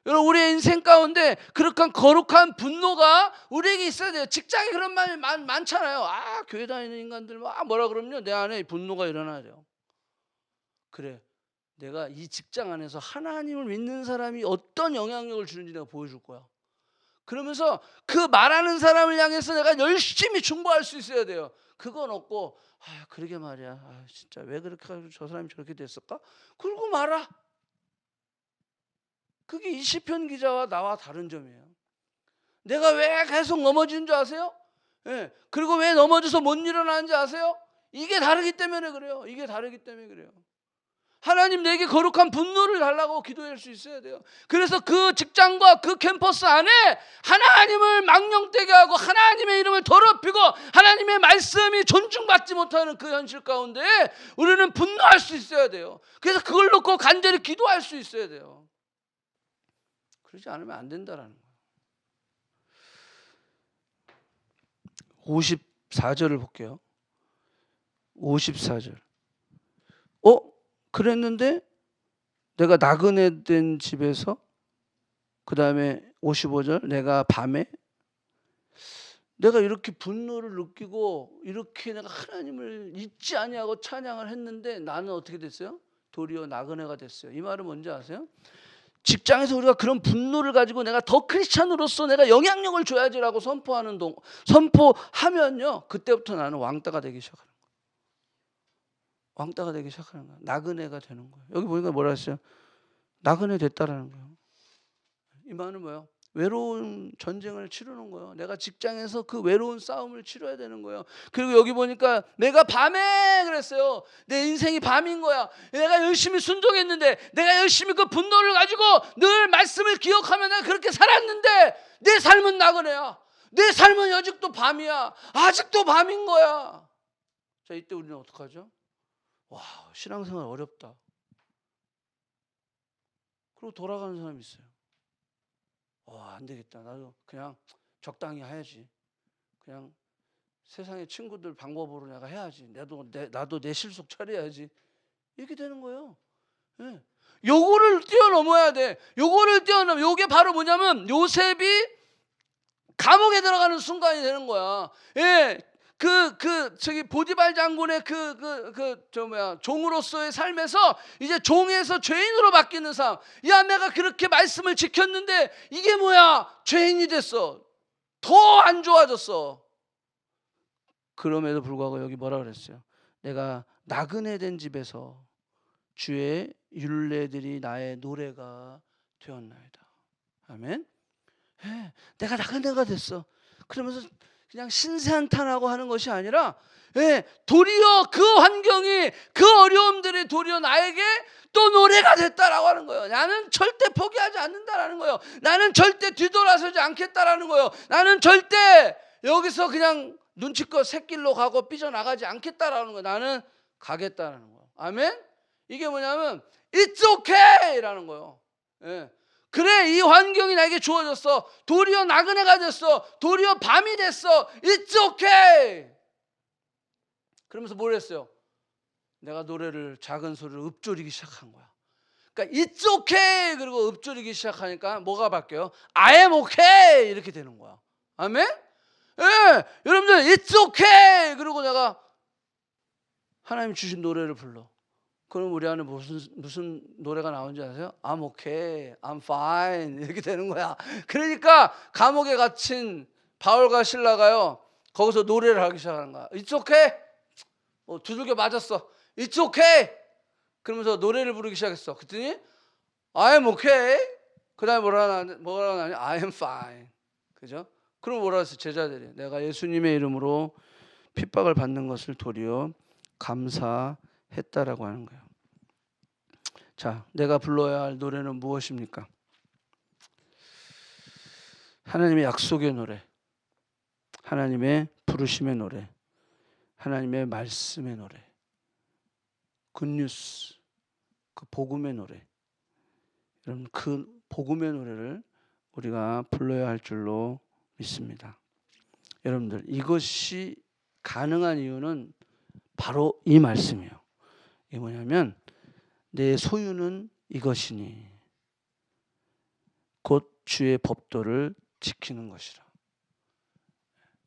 A: 여러분, 우리의 인생 가운데 그렇게 거룩한 분노가 우리에게 있어야 돼요. 직장에 그런 말이 많잖아요. 교회 다니는 인간들 뭐라 그러면요, 내 안에 분노가 일어나야 돼요. 그래, 내가 이 직장 안에서 하나님을 믿는 사람이 어떤 영향력을 주는지 내가 보여줄 거야. 그러면서 그 말하는 사람을 향해서 내가 열심히 중보할 수 있어야 돼요. 그건 없고 그러게 말이야, 진짜 왜 그렇게 저 사람이 저렇게 됐을까? 그러고 말아. 그게 이 시편 기자와 나와 다른 점이에요. 내가 왜 계속 넘어지는 줄 아세요? 그리고 왜 넘어져서 못 일어나는지 아세요? 이게 다르기 때문에 그래요. 이게 다르기 때문에 그래요. 하나님, 내게 거룩한 분노를 달라고 기도할 수 있어야 돼요. 그래서 그 직장과 그 캠퍼스 안에 하나님을 망령되게 하고 하나님의 이름을 더럽히고 하나님의 말씀이 존중받지 못하는 그 현실 가운데 우리는 분노할 수 있어야 돼요. 그래서 그걸 놓고 간절히 기도할 수 있어야 돼요. 그러지 않으면 안 된다라는 거예요. 54절을 볼게요. 54절. 그랬는데 내가 나그네 된 집에서, 그 다음에 55절, 내가 밤에 내가 이렇게 분노를 느끼고 이렇게 내가 하나님을 잊지 아니하고 찬양을 했는데 나는 어떻게 됐어요? 도리어 나그네가 됐어요. 이 말은 뭔지 아세요? 직장에서 우리가 그런 분노를 가지고 내가 더 크리스찬으로서 내가 영향력을 줘야지라고 선포하면요, 그때부터 나는 왕따가 되기 시작하는 거예요. 왕따가 되기 시작하는 거예요. 나그네가 되는 거예요. 여기 보니까 뭐라 했어요? 나그네 됐다라는 거예요. 이 말은 뭐예요? 외로운 전쟁을 치르는 거예요. 내가 직장에서 그 외로운 싸움을 치러야 되는 거예요. 그리고 여기 보니까 내가 밤에 그랬어요. 내 인생이 밤인 거야. 내가 열심히 순종했는데, 내가 열심히 그 분노를 가지고 늘 말씀을 기억하며 내가 그렇게 살았는데 내 삶은 나그네야. 내 삶은 아직도 밤이야. 아직도 밤인 거야. 자, 이때 우리는 어떡하죠? 와, 신앙생활 어렵다. 그리고 돌아가는 사람이 있어요. 안 되겠다. 나도 그냥 적당히 해야지. 그냥 세상의 친구들 방법으로 내가 해야지. 나도 내 실속 차려야지. 이렇게 되는 거예요. 예. 요거를 뛰어넘어야 돼. 요거를 뛰어넘어. 요게 바로 뭐냐면 요셉이 감옥에 들어가는 순간이 되는 거야. 예. 저기 보디발 장군의 종으로서의 삶에서 이제 종에서 죄인으로 바뀌는 삶. 야, 내가 그렇게 말씀을 지켰는데 이게 뭐야? 죄인이 됐어. 더 안 좋아졌어. 그럼에도 불구하고 여기 뭐라 그랬어요? 내가 나그네 된 집에서 주의 율례들이 나의 노래가 되었나이다. 아멘. 예, 내가 나그네가 됐어. 그러면서 그냥 신세한탄하고 하는 것이 아니라, 예, 도리어 그 환경이, 그 어려움들이 도리어 나에게 또 노래가 됐다라고 하는 거예요. 나는 절대 포기하지 않는다라는 거예요. 나는 절대 뒤돌아서지 않겠다라는 거예요. 나는 절대 여기서 그냥 눈치껏 새길로 가고 삐져나가지 않겠다라는 거예요. 나는 가겠다라는 거예요. 아멘? 이게 뭐냐면 It's okay라는 거예요. 예. 그래, 이 환경이 나에게 주어졌어. 도리어 나그네가 됐어. 도리어 밤이 됐어. It's okay. 그러면서 뭘 했어요? 내가 노래를, 작은 소리로 읊조리기 시작한 거야. 그러니까 It's okay 그리고 읊조리기 시작하니까 뭐가 바뀌어요? I am okay 이렇게 되는 거야. 아멘? 예, 여러분들 It's okay 그리고 내가 하나님 주신 노래를 불러. 그럼 우리 안에 무슨 노래가 나오는지 아세요? I'm okay, I'm fine 이렇게 되는 거야. 그러니까 감옥에 갇힌 바울과 실라가요, 거기서 노래를 하기 시작하는 거야. It's okay. 두들겨 맞았어. It's okay. 그러면서 노래를 부르기 시작했어. 그랬더니 I am okay. 그다음에 뭐라 하냐? I am fine. 그죠? 그럼 뭐라 했어? 제자들이 내가 예수님의 이름으로 핍박을 받는 것을 도리어 감사했다라고 하는 거예요. 자, 내가 불러야 할 노래는 무엇입니까? 하나님의 약속의 노래, 하나님의 부르심의 노래, 하나님의 말씀의 노래, 굿뉴스, 그 복음의 노래. 여러분, 그 복음의 노래를 우리가 불러야 할 줄로 믿습니다. 여러분들, 이것이 가능한 이유는 바로 이 말씀이에요. 이게 뭐냐면 내 소유는 이것이니 곧 주의 법도를 지키는 것이라.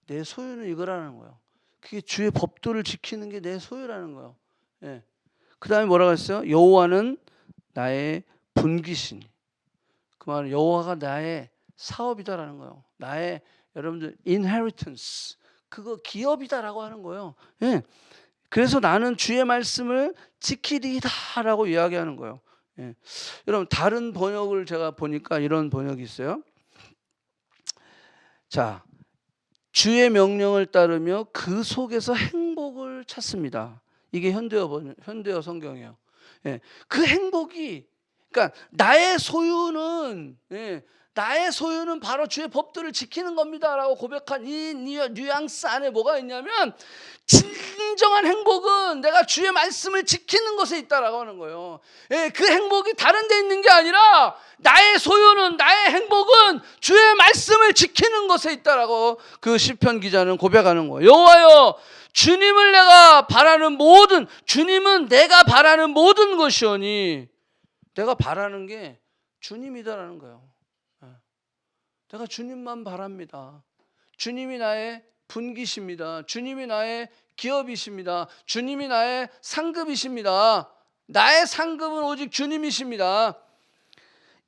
A: 내 소유는 이거라는 거예요. 그게 주의 법도를 지키는 게 내 소유라는 거예요. 예. 그 다음에 뭐라고 했어요? 여호와는 나의 분기시니. 그 말은 여호와가 나의 사업이다라는 거예요. 나의, 여러분들, inheritance, 그거 기업이다라고 하는 거예요. 예. 그래서 나는 주의 말씀을 지키리다라고 이야기하는 거예요. 예. 여러분, 다른 번역을 제가 보니까 이런 번역이 있어요. 자, 주의 명령을 따르며 그 속에서 행복을 찾습니다. 이게 현대어 성경이에요. 예. 그 행복이, 그러니까 나의 소유는, 예, 나의 소유는 바로 주의 법들을 지키는 겁니다라고 고백한 이 뉘앙스 안에 뭐가 있냐면, 진정한 행복은 내가 주의 말씀을 지키는 것에 있다라고 하는 거예요. 예, 그 행복이 다른 데 있는 게 아니라 나의 소유는, 나의 행복은 주의 말씀을 지키는 것에 있다라고 그 시편 기자는 고백하는 거예요. 여호와여, 주님은 내가 바라는 모든 것이오니, 내가 바라는 게 주님이다라는 거예요. 내가 주님만 바랍니다. 주님이 나의 분기십니다. 주님이 나의 기업이십니다. 주님이 나의 상급이십니다. 나의 상급은 오직 주님이십니다.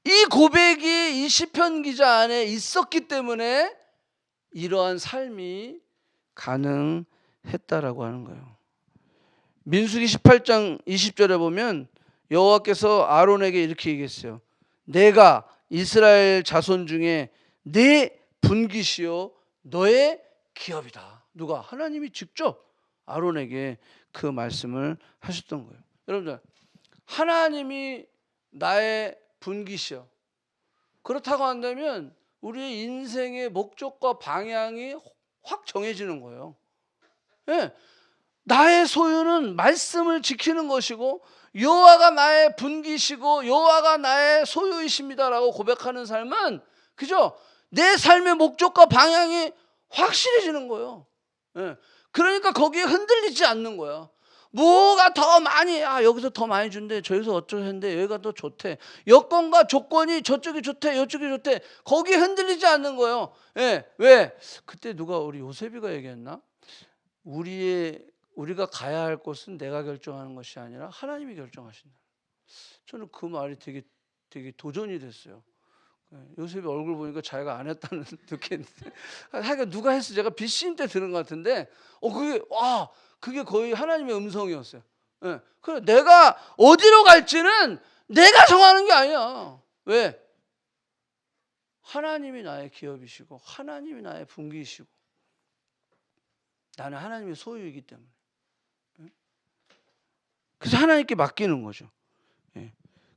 A: 이 고백이 이 시편 기자 안에 있었기 때문에 이러한 삶이 가능했다라고 하는 거예요. 민수기 18장 20절에 보면 여호와께서 아론에게 이렇게 얘기했어요. 내가 이스라엘 자손 중에 네 분깃이요 너의 기업이다. 누가? 하나님이 직접 아론에게 그 말씀을 하셨던 거예요. 여러분들, 하나님이 나의 분깃이요. 그렇다고 한다면 우리의 인생의 목적과 방향이 확 정해지는 거예요. 네. 나의 소유는 말씀을 지키는 것이고 여호와가 나의 분깃이고 여호와가 나의 소유이십니다라고 고백하는 삶은 그죠? 내 삶의 목적과 방향이 확실해지는 거예요. 네. 그러니까 거기에 흔들리지 않는 거야. 뭐가 더 많이 여기서 더 많이 준대 저기서 어쩌는데 여기가 더 좋대 여건과 조건이 저쪽이 좋대 이쪽이 좋대 거기에 흔들리지 않는 거예요. 네. 왜? 그때 누가 우리 요셉이가 얘기했나? 우리가 가야 할 곳은 내가 결정하는 것이 아니라 하나님이 결정하신다. 저는 그 말이 되게 도전이 됐어요. 요셉이 얼굴 보니까 자기가 안 했다는 느꼈는데 하여간 누가 했어? 제가 BC인 때 들은 것 같은데 그게 거의 하나님의 음성이었어요. 네. 그래 내가 어디로 갈지는 내가 정하는 게 아니야. 왜? 하나님이 나의 기업이시고 하나님이 나의 분기이시고 나는 하나님의 소유이기 때문에. 그래서 하나님께 맡기는 거죠.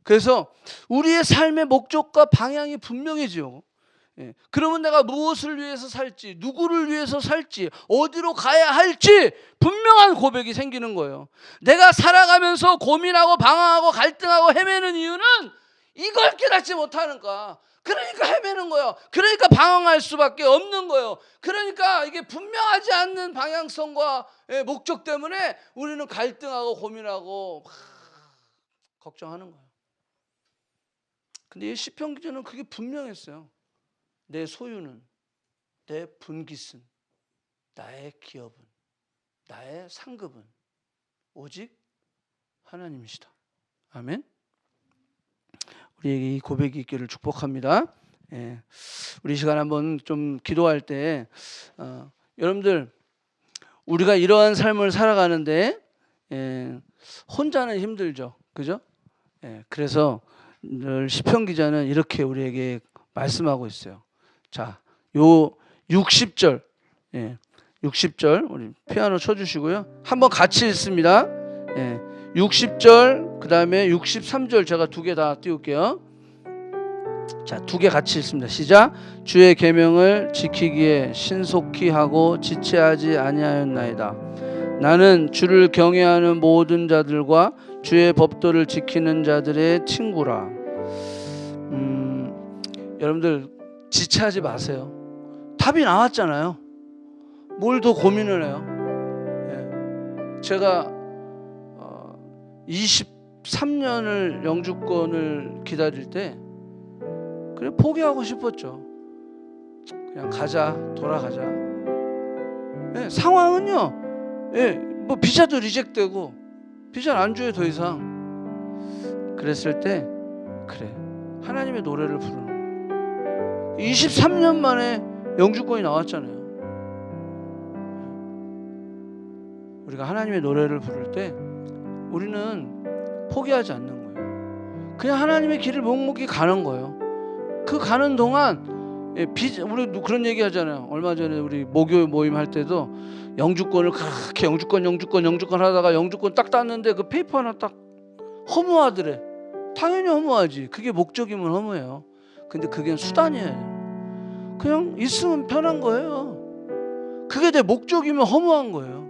A: 그래서 우리의 삶의 목적과 방향이 분명해지요. 그러면 내가 무엇을 위해서 살지, 누구를 위해서 살지, 어디로 가야 할지 분명한 고백이 생기는 거예요. 내가 살아가면서 고민하고 방황하고 갈등하고 헤매는 이유는 이걸 깨닫지 못하니까. 그러니까 헤매는 거예요. 그러니까 방황할 수밖에 없는 거예요. 그러니까 이게 분명하지 않는 방향성과 목적 때문에 우리는 갈등하고 고민하고 걱정하는 거예요. 근데 이 시편 기자는 그게 분명했어요. 내 소유는, 내 분깃은, 나의 기업은, 나의 상급은 오직 하나님이시다. 아멘. 우리에게 이 고백이 있기를 축복합니다. 우리 시간 한번 좀 기도할 때 여러분들 우리가 이러한 삶을 살아가는데 혼자는 힘들죠, 그죠? 그래서 늘 시편 기자는 이렇게 우리에게 말씀하고 있어요. 자, 요 60절, 60절 우리 피아노 쳐주시고요. 한번 같이 읽습니다. 60절 그 다음에 63절 제가 두 개 다 띄울게요. 자, 두 개 같이 읽습니다. 시작. 주의 계명을 지키기에 신속히 하고 지체하지 아니하였나이다. 나는 주를 경외하는 모든 자들과 주의 법도를 지키는 자들의 친구라. 여러분들 지체하지 마세요. 답이 나왔잖아요. 뭘 더 고민을 해요? 제가 23년을 영주권을 기다릴 때 그래 포기하고 싶었죠. 그냥 가자, 돌아가자. 상황은요, 뭐 비자도 리젝되고 비자 안 줘요 더 이상. 그랬을 때 그래 하나님의 노래를 부르는 거예요. 23년 만에 영주권이 나왔잖아요. 우리가 하나님의 노래를 부를 때 우리는 포기하지 않는 거예요. 그냥 하나님의 길을 묵묵히 가는 거예요. 그 가는 동안 우리 그런 얘기 하잖아요. 얼마 전에 우리 목요 모임 할 때도 영주권을 그렇게 영주권 하다가 영주권 딱 땄는데 그 페이퍼 하나 딱 허무하더래. 당연히 허무하지. 그게 목적이면 허무해요. 근데 그게 수단이에요. 그냥 있으면 편한 거예요. 그게 내 목적이면 허무한 거예요.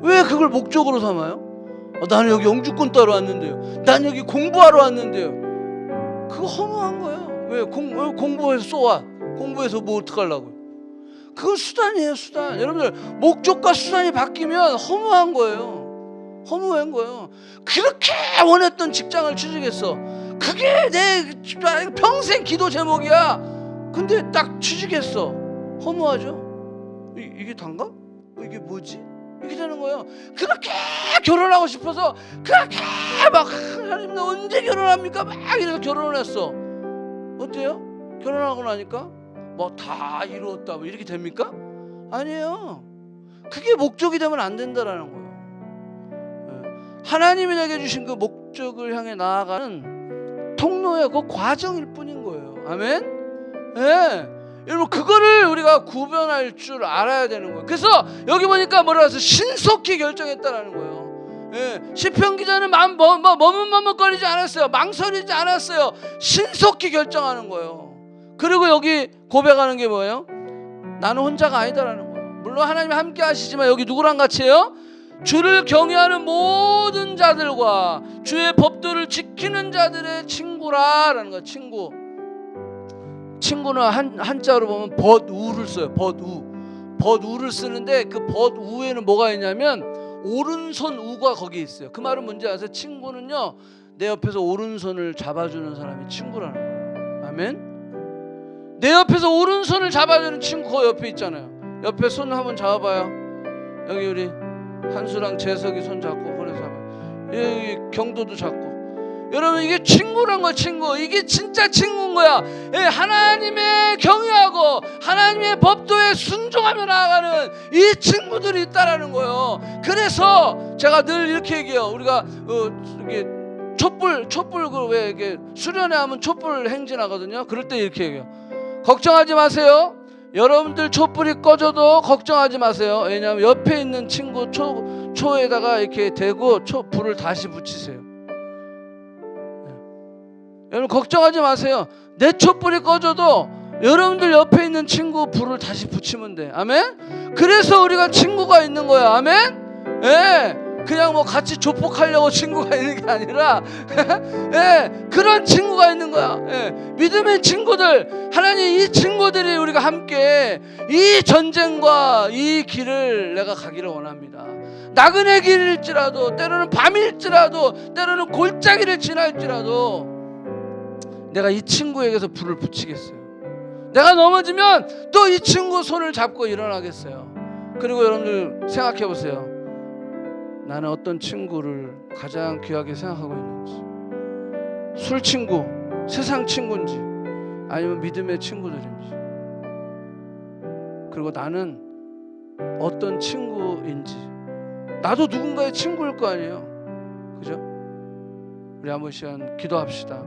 A: 왜 그걸 목적으로 삼아요? 나는 여기 영주권 따러 왔는데요. 난 여기 공부하러 왔는데요. 그거 허무한 거예요. 왜 공부해서 쏘아? 공부해서 뭐 어떡하려고요? 그건 수단이에요, 수단. 여러분들 목적과 수단이 바뀌면 허무한 거예요. 허무한 거예요. 그렇게 원했던 직장을 취직했어. 그게 내 평생 기도 제목이야. 근데 딱 취직했어. 허무하죠? 이게 단가? 이게 뭐지? 이렇게 되는 거예요. 그렇게 결혼하고 싶어서 그렇게 막 하나님 나 언제 결혼합니까? 막 이래서 결혼을 했어. 어때요? 결혼하고 나니까 뭐 다 이루었다 뭐 이렇게 됩니까? 아니에요. 그게 목적이 되면 안 된다라는 거예요. 하나님이 내게 주신 그 목적을 향해 나아가는 통로의 그 과정일 뿐인 거예요. 아멘? 예. 여러분 그거를 우리가 구별할 줄 알아야 되는 거예요. 그래서 여기 보니까 뭐라 해서 신속히 결정했다라는 거예요. 예. 시편 기자는 머뭇머뭇거리지 않았어요. 망설이지 않았어요. 신속히 결정하는 거예요. 그리고 여기 고백하는 게 뭐예요? 나는 혼자가 아니다라는 거예요. 물론 하나님이 함께 하시지만 여기 누구랑 같이 해요? 주를 경외하는 모든 자들과 주의 법도를 지키는 자들의 친구라라는 거예요. 친구. 친구는 한자로 보면 벗우를 써요. 벗우를 쓰는데 그 벗우에는 뭐가 있냐면 오른손 우가 거기에 있어요. 그 말은 뭔지 아세요? 친구는요, 내 옆에서 오른손을 잡아주는 사람이 친구라는 거예요. 아멘. 내 옆에서 오른손을 잡아주는 친구 그 옆에 있잖아요. 옆에 손 한번 잡아봐요. 여기 우리 한수랑 재석이 손 잡고 그래 잡아요. 여기 경도도 잡고. 여러분 이게 친구란 거야. 친구. 이게 진짜 친구인 거야. 예, 하나님의 경외하고 하나님의 법도에 순종하며 나아가는 이 친구들이 있다라는 거예요. 그래서 제가 늘 이렇게 얘기해요. 우리가 이게 촛불 그 왜 이게 수련회 하면 촛불 행진하거든요. 그럴 때 이렇게 얘기해요. 걱정하지 마세요. 여러분들 촛불이 꺼져도 걱정하지 마세요. 왜냐하면 옆에 있는 친구 초에다가 이렇게 대고 불을 다시 붙이세요. 여러분 걱정하지 마세요. 내 촛불이 꺼져도 여러분들 옆에 있는 친구 불을 다시 붙이면 돼. 아멘? 그래서 우리가 친구가 있는 거야. 아멘? 예. 그냥 뭐 같이 조폭하려고 친구가 있는 게 아니라 예, 그런 친구가 있는 거야. 예, 믿음의 친구들, 하나님 이 친구들이 우리가 함께 이 전쟁과 이 길을 내가 가기를 원합니다. 나그네 길일지라도 때로는 밤일지라도 때로는 골짜기를 지날지라도 내가 이 친구에게서 불을 붙이겠어요. 내가 넘어지면 또 이 친구 손을 잡고 일어나겠어요. 그리고 여러분들 생각해 보세요. 나는 어떤 친구를 가장 귀하게 생각하고 있는지. 술 친구, 세상 친구인지 아니면 믿음의 친구들인지. 그리고 나는 어떤 친구인지. 나도 누군가의 친구일 거 아니에요. 그죠? 우리 한번 시간 기도합시다.